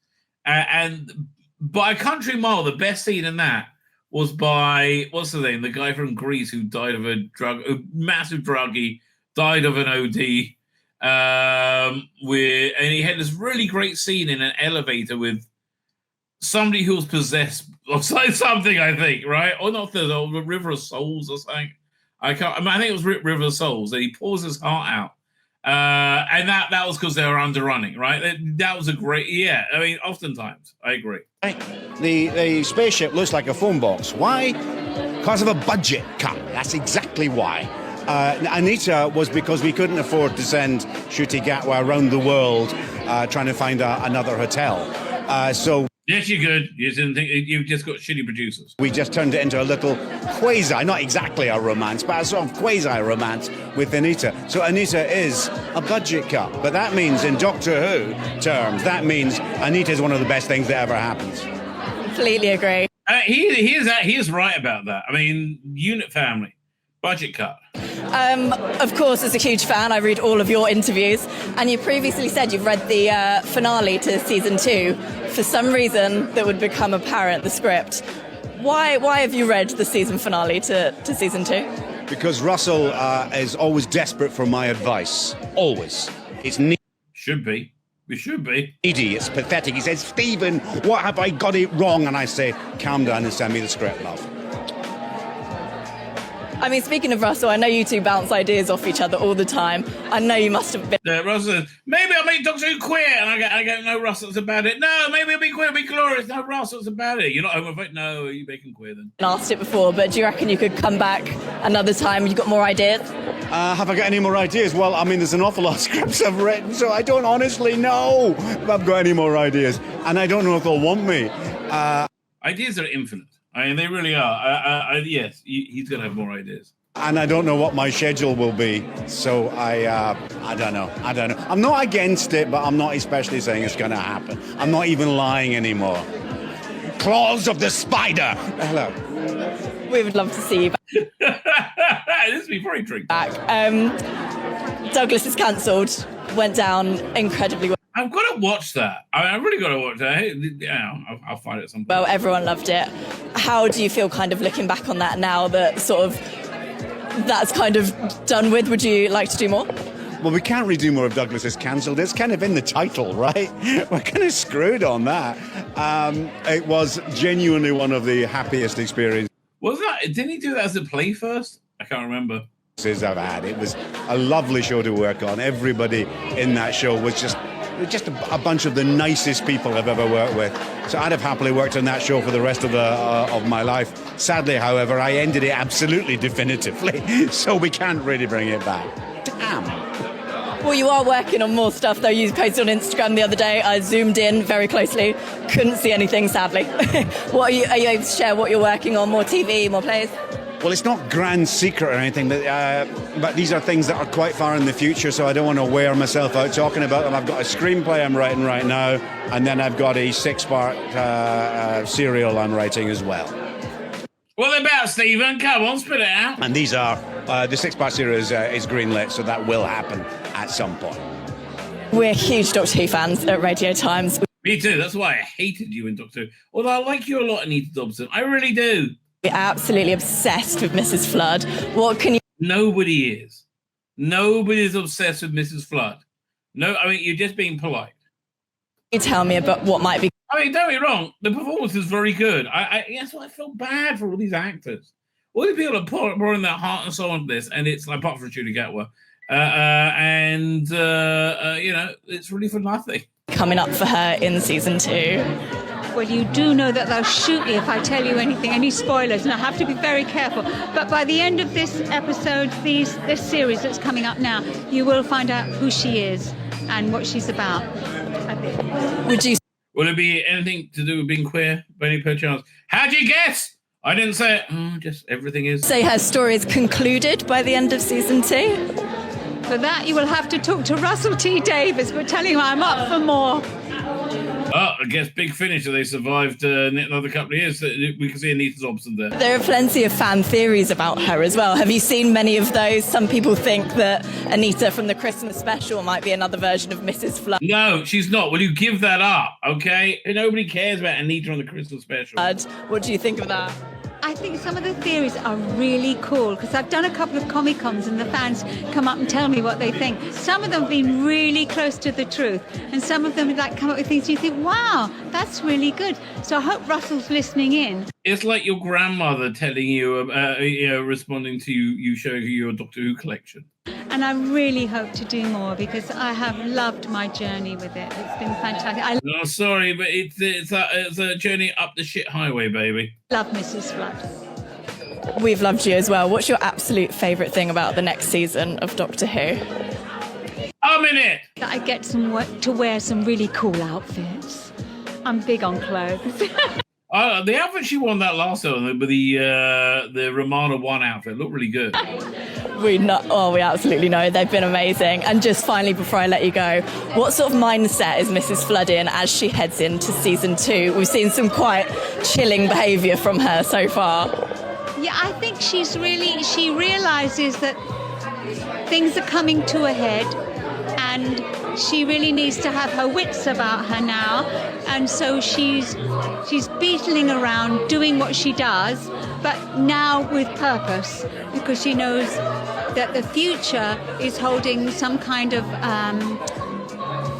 And by a country mile, the best scene in that was by, what's the name? The guy from Greece who died of a massive druggie, died of an OD. And he had this really great scene in an elevator with somebody who was possessed or something, I think, right? Or not the River of Souls or something. I think it was River of Souls. That he pours his heart out. And that was because they were underrunning, right? That was a great, I mean, oftentimes, I agree. The spaceship looks like a phone box. Why? Because of a budget cut. That's exactly why. Anita was because we couldn't afford to send Ncuti Gatwa around the world trying to find another hotel. So yes, you could. You didn't think you just got shitty producers. We just turned it into a little quasi, not exactly a romance, but a sort of quasi-romance with Anita. So Anita is a budget cut, but that means in Doctor Who terms, that means Anita is one of the best things that ever happens. Completely agree. He is right about that. I mean, unit family, budget cut. Of course, as a huge fan, I read all of your interviews, and you previously said you've read the finale to season 2. For some reason that would become apparent, the script. Why have you read the season finale to season 2? Because Russell is always desperate for my advice. Always. It's needy. Should be. We should be. It's pathetic. He says, Stephen, what have I got it wrong? And I say, calm down and send me the script, love. I mean, speaking of Russell, I know you two bounce ideas off each other all the time. I know you must have been... Russell says, maybe I'll make Doctor Who queer. And I go, no, Russell's about it. No, maybe I'll be queer, it'll be glorious. No, Russell's about it. You're not homophobic? No, you make him queer then. Asked it before, but do you reckon you could come back another time? You got more ideas? Have I got any more ideas? Well, I mean, there's an awful lot of scripts I've written, so I don't honestly know if I've got any more ideas. And I don't know if they'll want me. Ideas are infinite. I mean, they really are. Yes, he's going to have more ideas. And I don't know what my schedule will be, so I don't know. I'm not against it, but I'm not especially saying it's going to happen. I'm not even lying anymore. Claws of the spider! Hello. We would love to see you back. This would be very tricky. Back. Douglas is cancelled. Went down incredibly well. I've got to watch that. I've really got to watch that. I'll find it at some point. Well, everyone loved it. How do you feel kind of looking back on that now that sort of that's kind of done with? Would you like to do more? Well, we can't really do more if Douglas is cancelled. It's kind of in the title, right? We're kind of screwed on that. It was genuinely one of the happiest experiences. Was that? Didn't he do that as a play first? I can't remember. I've had. It was a lovely show to work on. Everybody in that show was just a bunch of the nicest people I've ever worked with. So I'd have happily worked on that show for the rest of my life. Sadly, however, I ended it absolutely definitively, so we can't really bring it back. Damn. Well, you are working on more stuff, though. You posted on Instagram the other day. I zoomed in very closely. Couldn't see anything, sadly. Are you able to share what you're working on? More TV, more plays? Well, it's not grand secret or anything, but these are things that are quite far in the future, so I don't want to wear myself out talking about them. I've got a screenplay I'm writing right now, and then I've got a 6-part serial I'm writing as well. What about, Stephen? Come on, spit it out. And these are, the 6-part series is greenlit, so that will happen at some point. We're huge Doctor Who fans at Radio Times. Me too. That's why I hated you in Doctor Who. Although I like you a lot, Anita Dobson. I really do. We're absolutely obsessed with Mrs. Flood. What can you... Nobody is. Nobody's obsessed with Mrs. Flood. No, I mean, you're just being polite. You tell me about what might be... I mean, don't get me wrong. The performance is very good. That's why I feel bad for all these actors. All these people are pouring their heart and soul into this, and it's like, apart from Ncuti Gatwa. It's really for nothing. Coming up for her in season 2. Well, you do know that they'll shoot you if I tell you anything, any spoilers, and I have to be very careful. But by the end of this episode, this series that's coming up now, you will find out who she is and what she's about. Would you Will it be anything to do with being queer, by any perchance? How'd you guess? I didn't say it. Oh, just everything is. say her story is concluded by the end of season 2? For that, you will have to talk to Russell T Davies, but telling you I'm up for more. Oh, I guess big finish. They survived another couple of years. We can see Anita Dobson there. There are plenty of fan theories about her as well. Have you seen many of those? Some people think that Anita from the Christmas special might be another version of Mrs. Flood. No, she's not. Will you give that up, okay? Nobody cares about Anita on the Christmas special. What do you think of that? I think some of the theories are really cool because I've done a couple of Comic-Cons and the fans come up and tell me what they think. Some of them have been really close to the truth and some of them like come up with things you think, wow, that's really good. So I hope Russell's listening in. It's like your grandmother telling you, responding to you showing her your Doctor Who collection. And I really hope to do more because I have loved my journey with it. It's been fantastic. No, sorry, but it's a journey up the shit highway, baby. Love Mrs. Flood. We've loved you as well. What's your absolute favourite thing about the next season of Doctor Who? I'm in it! That I get to wear some really cool outfits. I'm big on clothes. The outfit she won that last one with the Romana 1 outfit looked really good. We absolutely know. They've been amazing. And just finally, before I let you go, what sort of mindset is Mrs. Flood in as she heads into season 2? We've seen some quite chilling behaviour from her so far. Yeah, I think she realises that things are coming to a head and she really needs to have her wits about her now. And so she's beetling around doing what she does, but now with purpose, because she knows that the future is holding some kind of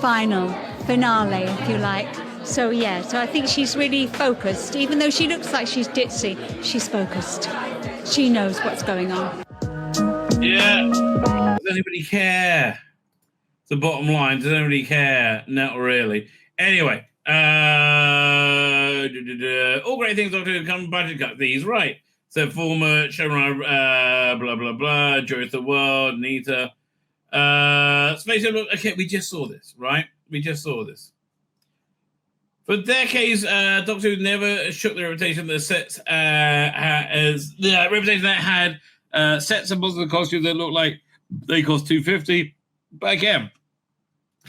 finale, if you like. So I think she's really focused. Even though she looks like she's ditzy, she's focused. She knows what's going on. Yeah. Does anybody care? The bottom line, does anybody care? Not really. Anyway, all great things Doctor Who come budget cut these, right? So former showrunner, blah, blah, blah, Joy of the World, Nita. Space okay, we just saw this, right? We just saw this. For decades, Doctor Who never shook the reputation that sets as the reputation that had sets and models of costumes that look like they cost $250. But again,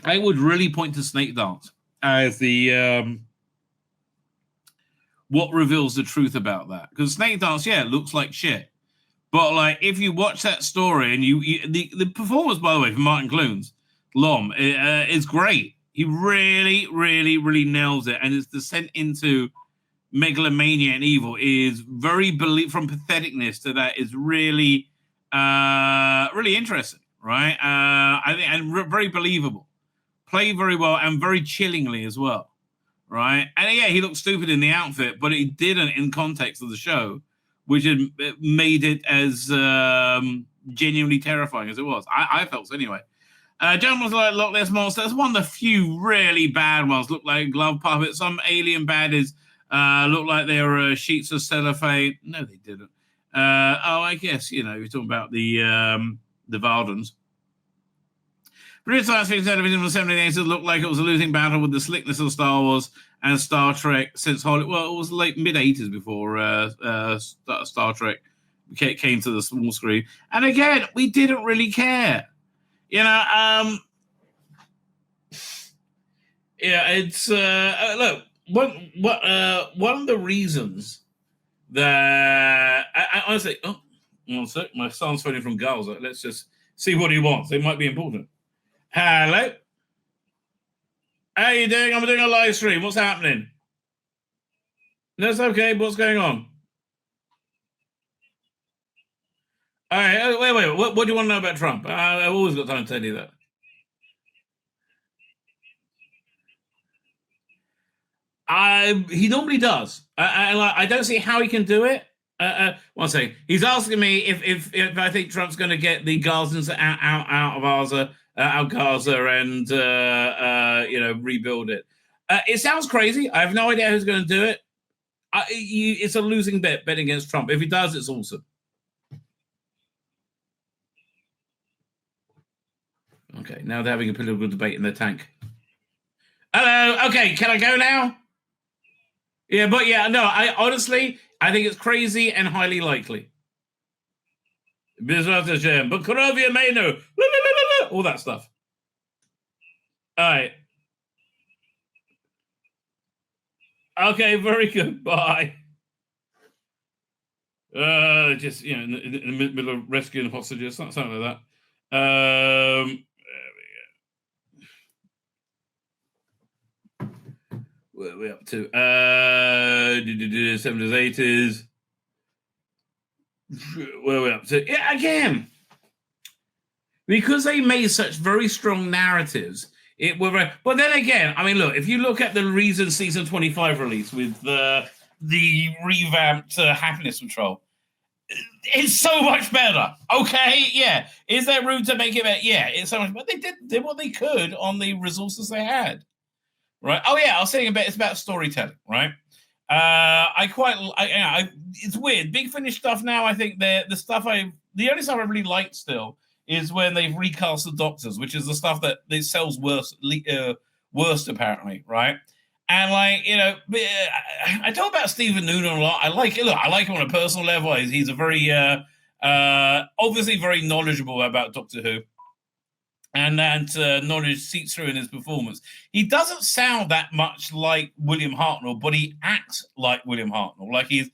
I would really point to Snake Dance as the what reveals the truth about that. Because Snake Dance, looks like shit. But like, if you watch that story and the performance, by the way, from Martin Clunes, Lom, is great. He really, really, really nails it. And his descent into megalomania and evil is very from patheticness to that is really, really interesting. Right, I think, and very believable, played very well, and very chillingly as well, right? And he looked stupid in the outfit, but it didn't in context of the show, which had made it as genuinely terrifying as it was. I felt so anyway. John was like Loch Ness Monster. That's one of the few really bad ones. Looked like glove puppets. Some alien baddies looked like they were sheets of cellophane. No, they didn't. I guess you're talking about the Valdens. British science fiction television from the 1980s looked like it was a losing battle with the slickness of Star Wars and Star Trek since Hollywood. Well, it was late mid-80s before Star Trek came to the small screen. And again, we didn't really care. It's look. One of the reasons that I honestly. Oh, one sec. My son's phoning from Gaza. Let's just see what he wants. It might be important. Hello. How you doing? I'm doing a live stream. What's happening? That's okay. What's going on? All right. Wait. What do you want to know about Trump? I've always got time to tell you that. He normally does. I don't see how he can do it. One second. He's asking me if I think Trump's going to get the Gazans out of Gaza and rebuild it. It sounds crazy. I have no idea who's going to do it. It's a losing bet against Trump. If he does, it's awesome. Okay, now they're having a political debate in their tank. Hello. Okay, can I go now? Yeah, but yeah, no, I honestly, I think it's crazy and highly likely. But Kurovia Meno, all that stuff. All right. Okay, very good. Bye. Just in the middle of rescuing hostages, something like that. Where are we up to? 70s, 80s. Where are we up to? Yeah, again, because they made such very strong narratives. But then again, I mean, look, if you look at the recent season 25 release with the revamped Happiness Patrol, it's so much better. Okay, yeah. Is there room to make it better? Yeah, it's so much better. They did what they could on the resources they had. Right. Oh yeah, I was saying it's about storytelling, right? It's weird. Big Finish stuff now. I think the only stuff I really like still is when they've recast the Doctors, which is the stuff that sells worst apparently, right? And I talk about Stephen Noonan a lot. I like him on a personal level. He's a very obviously very knowledgeable about Doctor Who. And that knowledge seeps through in his performance. He doesn't sound that much like William Hartnell, but he acts like William Hartnell. Like his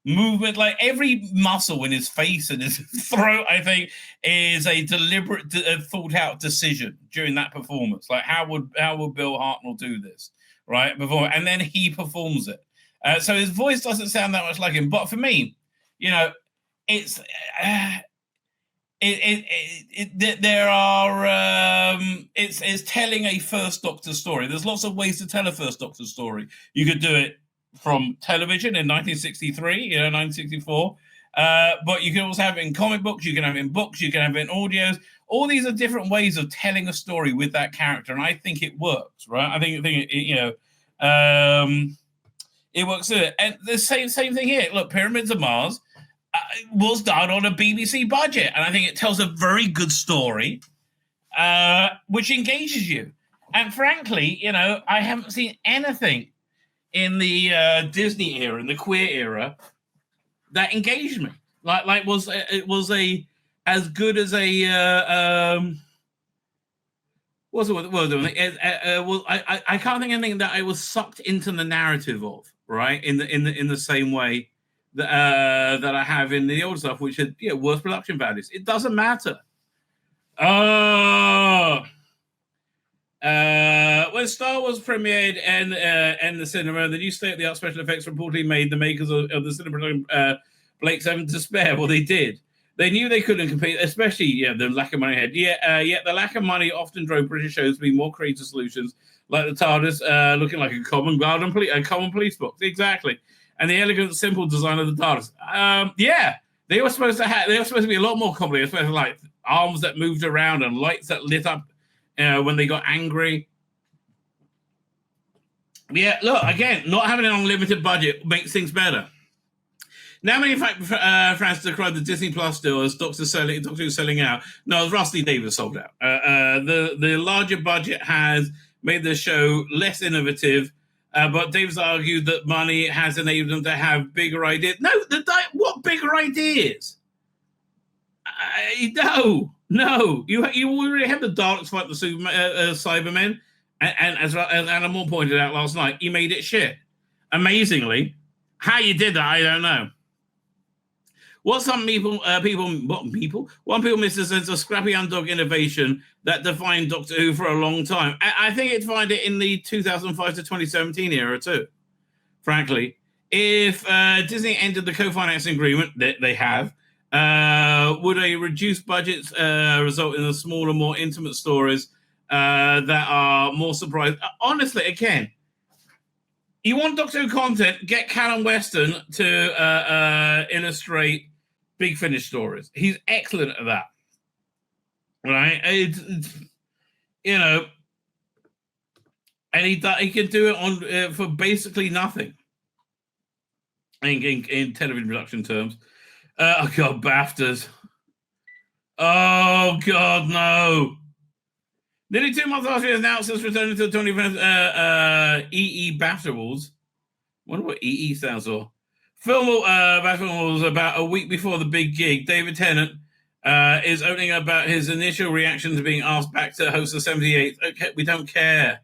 movement, like every muscle in his face and his throat, I think, is a deliberate, thought-out decision during that performance. Like, how would Bill Hartnell do this, right? And then he performs it. So his voice doesn't sound that much like him. But for me, it's... It's telling a First Doctor story. There's lots of ways to tell a First Doctor story. You could do it from television in 1963, 1964, but you can also have it in comic books. You can have it in books. You can have it in audios. All these are different ways of telling a story with that character, and I think it works. Right? I think it works. And the same thing here. Look, Pyramids of Mars was done on a BBC budget, and I think it tells a very good story, which engages you. And frankly, I haven't seen anything in the Disney era, in the queer era, that engaged me. It was as good as a what's the word? I can't think of anything that I was sucked into the narrative of, right? In the same way that I have in the old stuff, which had worse production values. It doesn't matter. When Star Wars premiered and the cinema, the new state-of-the-art special effects reportedly made the makers of the cinema Blake's having to spare. Well, they did. They knew they couldn't compete, especially the lack of money ahead. Yet the lack of money often drove British shows to be more creative solutions, like the TARDIS looking like a common police box. Exactly. And the elegant, simple design of the TARDIS. They were supposed to be a lot more complicated, especially like arms that moved around and lights that lit up when they got angry. Yeah, look, again, not having an unlimited budget makes things better. Now, many fans decry the Disney Plus deal as Doctor Who selling out. No, Rusty Davis sold out. The larger budget has made the show less innovative. But Davis argued that money has enabled them to have bigger ideas. No, what bigger ideas? No. You already had the Daleks fight the Cybermen, and as Animal pointed out last night, you made it shit. Amazingly, how you did that, I don't know. What people miss is a sense of scrappy underdog innovation that defined Doctor Who for a long time. I think it defined it in the 2005 to 2017 era too. Frankly, if Disney entered the co-financing agreement that they have, would a reduced budget result in a smaller, more intimate stories that are more surprising? Honestly, again, you want Doctor Who content, get Callum Weston to illustrate Big Finish stories. He's excellent at that. Right? And he can do it on for basically nothing in television production terms. Oh God, BAFTAs. Oh God, no. Nearly 2 months after he announced his return to the 25th EE BAFTA Awards. Wonder what EE stands for. BAFTA Awards about a week before the big gig. David Tennant is opening about his initial reaction to being asked back to host the 78th. Okay, we don't care.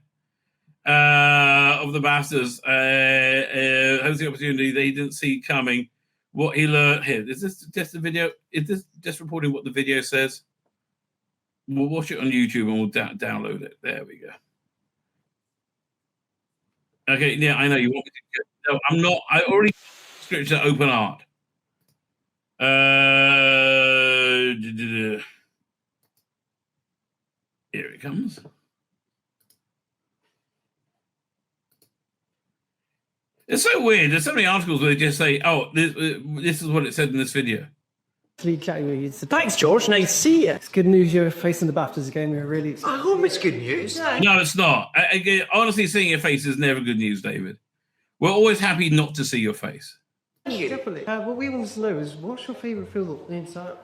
Of the BAFTAs, has the opportunity they didn't see coming. What he learned here. Is this just the video? Is this just reporting what the video says? We'll watch it on YouTube and we'll download it. There we go. Okay, yeah, I know you want me to. No, I'm not. I already switched to open art. Here it comes. It's so weird. There's so many articles where they just say, "Oh, this is what it said in this video." Thanks, George. Nice to see you. It's good news you're facing the BAFTAs again. We're really excited. I hope it's good news. No, it's not. Honestly, seeing your face is never good news, David. We're always happy not to see your face. Definitely. What we want to know is, what's your favourite film inside?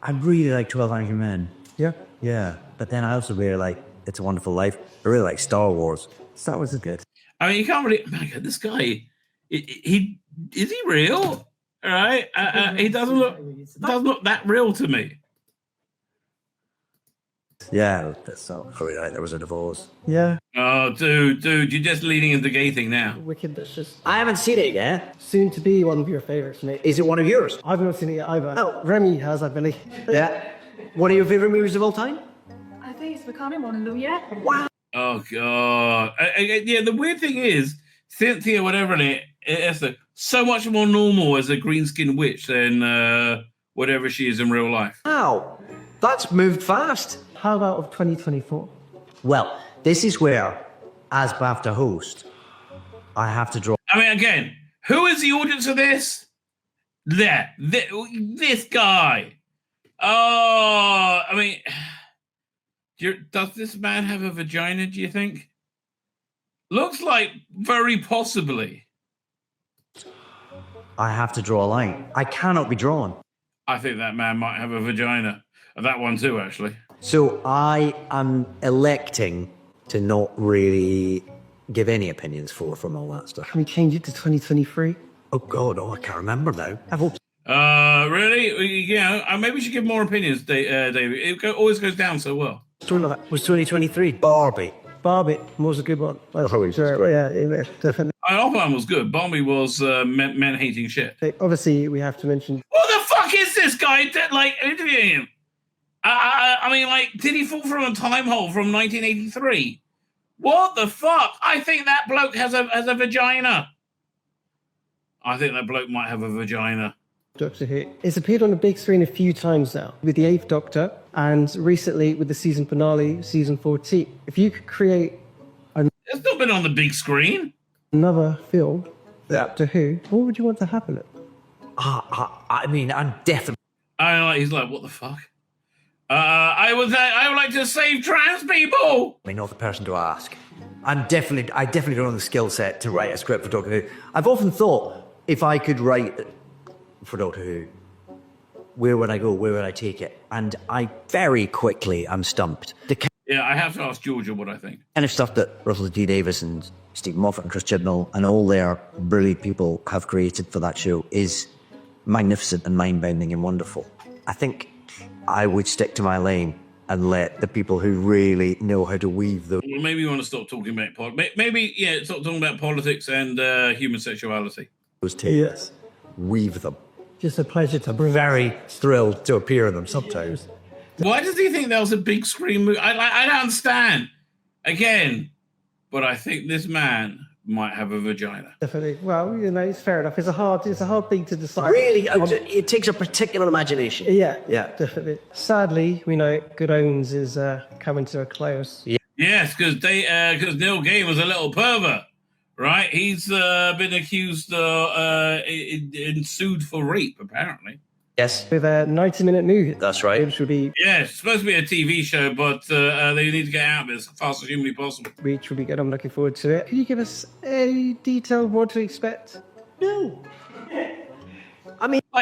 I really like 12 Angry Men. Yeah. Yeah, but then I also really like It's a Wonderful Life. I really like Star Wars. Star Wars is good. I mean, you can't really. My God, this guy, he is he real? All right, he doesn't look that real to me. Yeah, that's probably right. There was a divorce. Yeah. Oh, dude, you're just leading into the gay thing now. Wicked. That's just I haven't seen it yet. soon to be one of your favourites, mate. Is it one of yours? I've not seen it yet either. Oh. Remy has, I believe. Yeah. One of your favourite movies of all time? I think it's the Karney Shomron, yeah. Wow. Oh God, yeah. The weird thing is, Cynthia, whatever it is, so much more normal as a green-skinned witch than whatever she is in real life. Wow. That's moved fast. How about of 2024? Well, this is where, as BAFTA host, I have to draw. I mean, again, who is the audience of this? This guy. Oh, I mean, does this man have a vagina, do you think? Looks like very possibly. I have to draw a line. I cannot be drawn. I think that man might have a vagina. That one too, actually. So I am electing to not really give any opinions from all that stuff. Can we change it to 2023? Oh God, I can't remember now. I've hoped. Really? Yeah, maybe we should give more opinions, David. It always goes down so well. Was 2023 Barbie? Barbie was a good one. Oh, Sure, yeah, definitely. Oppenheimer was good. Barbie was men hating shit. Obviously, we have to mention. What the fuck is this guy interviewing him? I mean, did he fall from a time hole from 1983? What the fuck? I think that bloke has a vagina. I think that bloke might have a vagina. Doctor Who. It's appeared on the big screen a few times now, with the 8th Doctor, and recently with the season finale, season 14. If you could create It's not been on the big screen. another film, Doctor Who, what would you want to happen? I mean, I'm definitely. He's like, what the fuck? I would like to save trans people. Not the person to ask. I definitely don't have the skill set to write a script for Doctor Who. I've often thought, if I could write for Doctor Who, where would I go? Where would I take it? And I very quickly am stumped. The Yeah, I have to ask Georgia what I think. kind of stuff that Russell T Davies and Steve Moffat and Chris Chibnall and all their brilliant people have created for that show is magnificent and mind-bending and wonderful. I think I would stick to my lane and let the people who really know how to weave the... Well, maybe you want to stop talking about stop talking about politics and human sexuality. those tapes. Yes. Weave them. Just a pleasure to bring. Very thrilled to appear in them sometimes. Why does he think that was a big screen movie? I don't understand. Again, but I think this man might have a vagina. Definitely. Well, it's fair enough. It's a hard thing to decide. Really? It takes a particular imagination. Yeah, Yeah. definitely. Sadly, we know Good Omens is coming to a close. Yes, because Neil Gaiman was a little pervert, right? He's been accused and sued for rape, apparently. Yes. With a 90-minute news. That's right. Which would be It's supposed to be a TV show, but they need to get out of it as fast as humanly possible. good. I'm looking forward to it. Can you give us any detail of what to expect? No.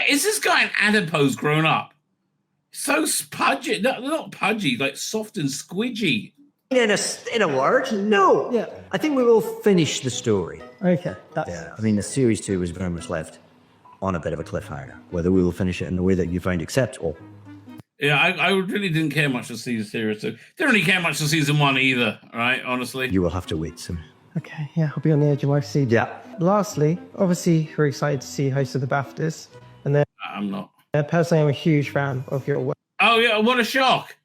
Is this guy an adipose grown up? So pudgy, not pudgy, like soft and squidgy. In a word, no. Yeah. I think we will finish the story. Okay. Yeah. I mean, the series 2 was very much left on a bit of a cliffhanger. Whether we will finish it in the way that you find acceptable. Yeah, I really didn't care much for series 2. Didn't really care much for season 1 either, right? Honestly. You will have to wait soon. Okay, yeah, I'll be on the edge of my seat. Yeah. Lastly, obviously, we're excited to see you host of the BAFTAs. And then, I'm not. personally, I'm a huge fan of your work. Oh, yeah, what a shock.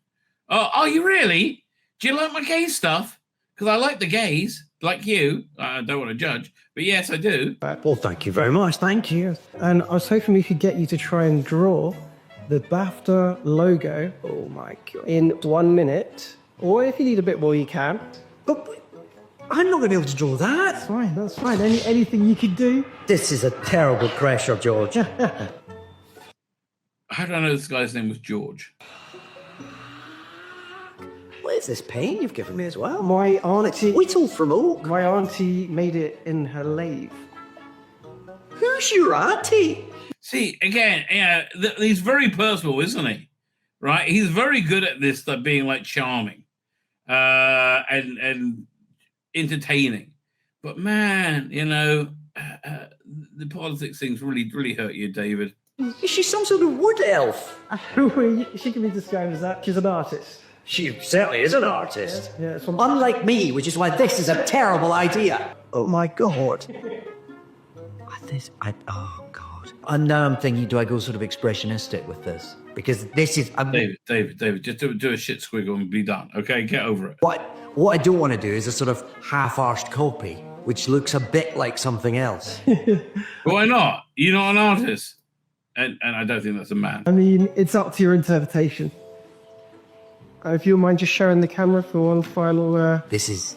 Oh, are you really? Do you like my gay stuff? Because I like the gays, like you. I don't want to judge, but yes, I do. Well, thank you very much. Thank you. And I was hoping we could get you to try and draw the BAFTA logo, oh my God, in 1 minute. Or if you need a bit more, you can. But I'm not going to be able to draw that. That's fine. Anything you could do? This is a terrible pressure, George. How do I know this guy's name was George? What is this paint you've given me as well? My auntie... Whittle from oak. My auntie made it in her lathe. Who's your auntie? See, again, yeah, he's very personal, isn't he? Right? He's very good at this stuff, being like charming and entertaining. But man, you know, the politics things really hurt you, David. Is she some sort of wood elf? She can be described as that. She's an artist. She certainly is an artist. Yeah, Unlike me, which is why this is a terrible idea. Oh my God. Oh God. And now I'm thinking, do I go sort of expressionistic with this? Because this is... David, just do a shit squiggle and be done, okay? Get over it. What I don't want to do is a sort of half-arsed copy, which looks a bit like something else. Why not? You're not an artist. And I don't think that's a man. I mean, it's up to your interpretation. If you don't mind just sharing the camera for one final... This is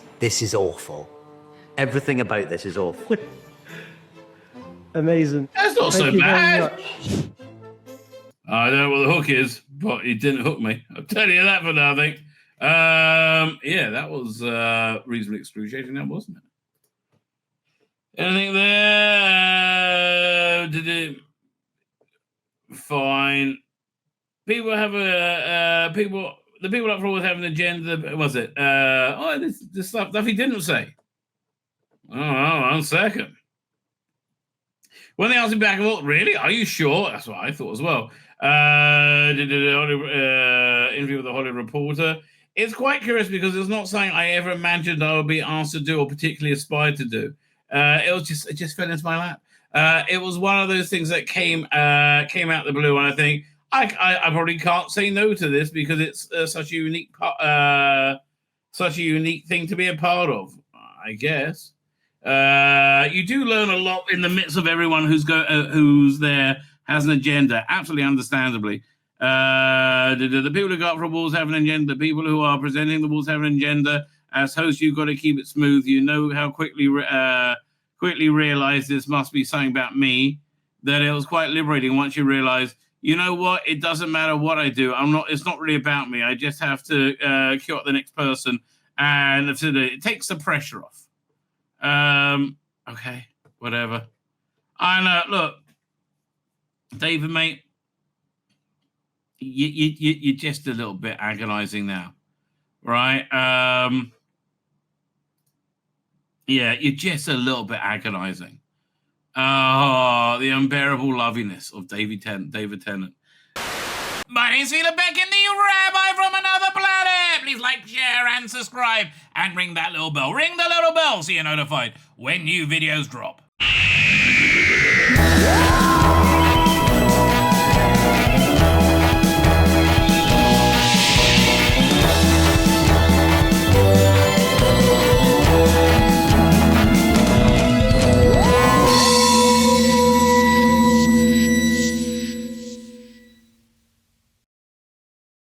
awful. Everything about this is awful. Amazing. That's not Thank so you very bad. much. I don't know what the hook is, but it didn't hook me. I'll tell you that for now, I think. Yeah, that was reasonably excruciating, now, wasn't it? Anything there? Did it? Fine. People have the people up front have an agenda. Was it? This stuff he didn't say. Oh, 1 second. When they asked him back, well, really? Are you sure? That's what I thought as well. Did an interview with the Hollywood Reporter. It's quite curious because it's not something I ever imagined I would be asked to do or particularly aspired to do. It just fell into my lap. It was one of those things that came out the blue, and I think I probably can't say no to this because it's such a unique thing to be a part of, I guess. You do learn a lot in the midst of everyone who's there has an agenda, absolutely understandably. The people who go up for awards have an agenda. The people who are presenting the awards have an agenda. As host, you've got to keep it smooth. You know how quickly realize this must be something about me, that it was quite liberating once you realize, you know what, it doesn't matter what I do. It's not really about me. I just have to cue up the next person, and it takes the pressure off. Okay, whatever. I know. Look, David, mate, you're just a little bit agonizing now, right? Yeah, you're just a little bit agonizing. Oh, the unbearable loviness of David Tennant. My name's Tzvi Lebetkin, the Rabbi from another planet. Please like, share, and subscribe, and ring that little bell. Ring the little bell so you're notified when new videos drop.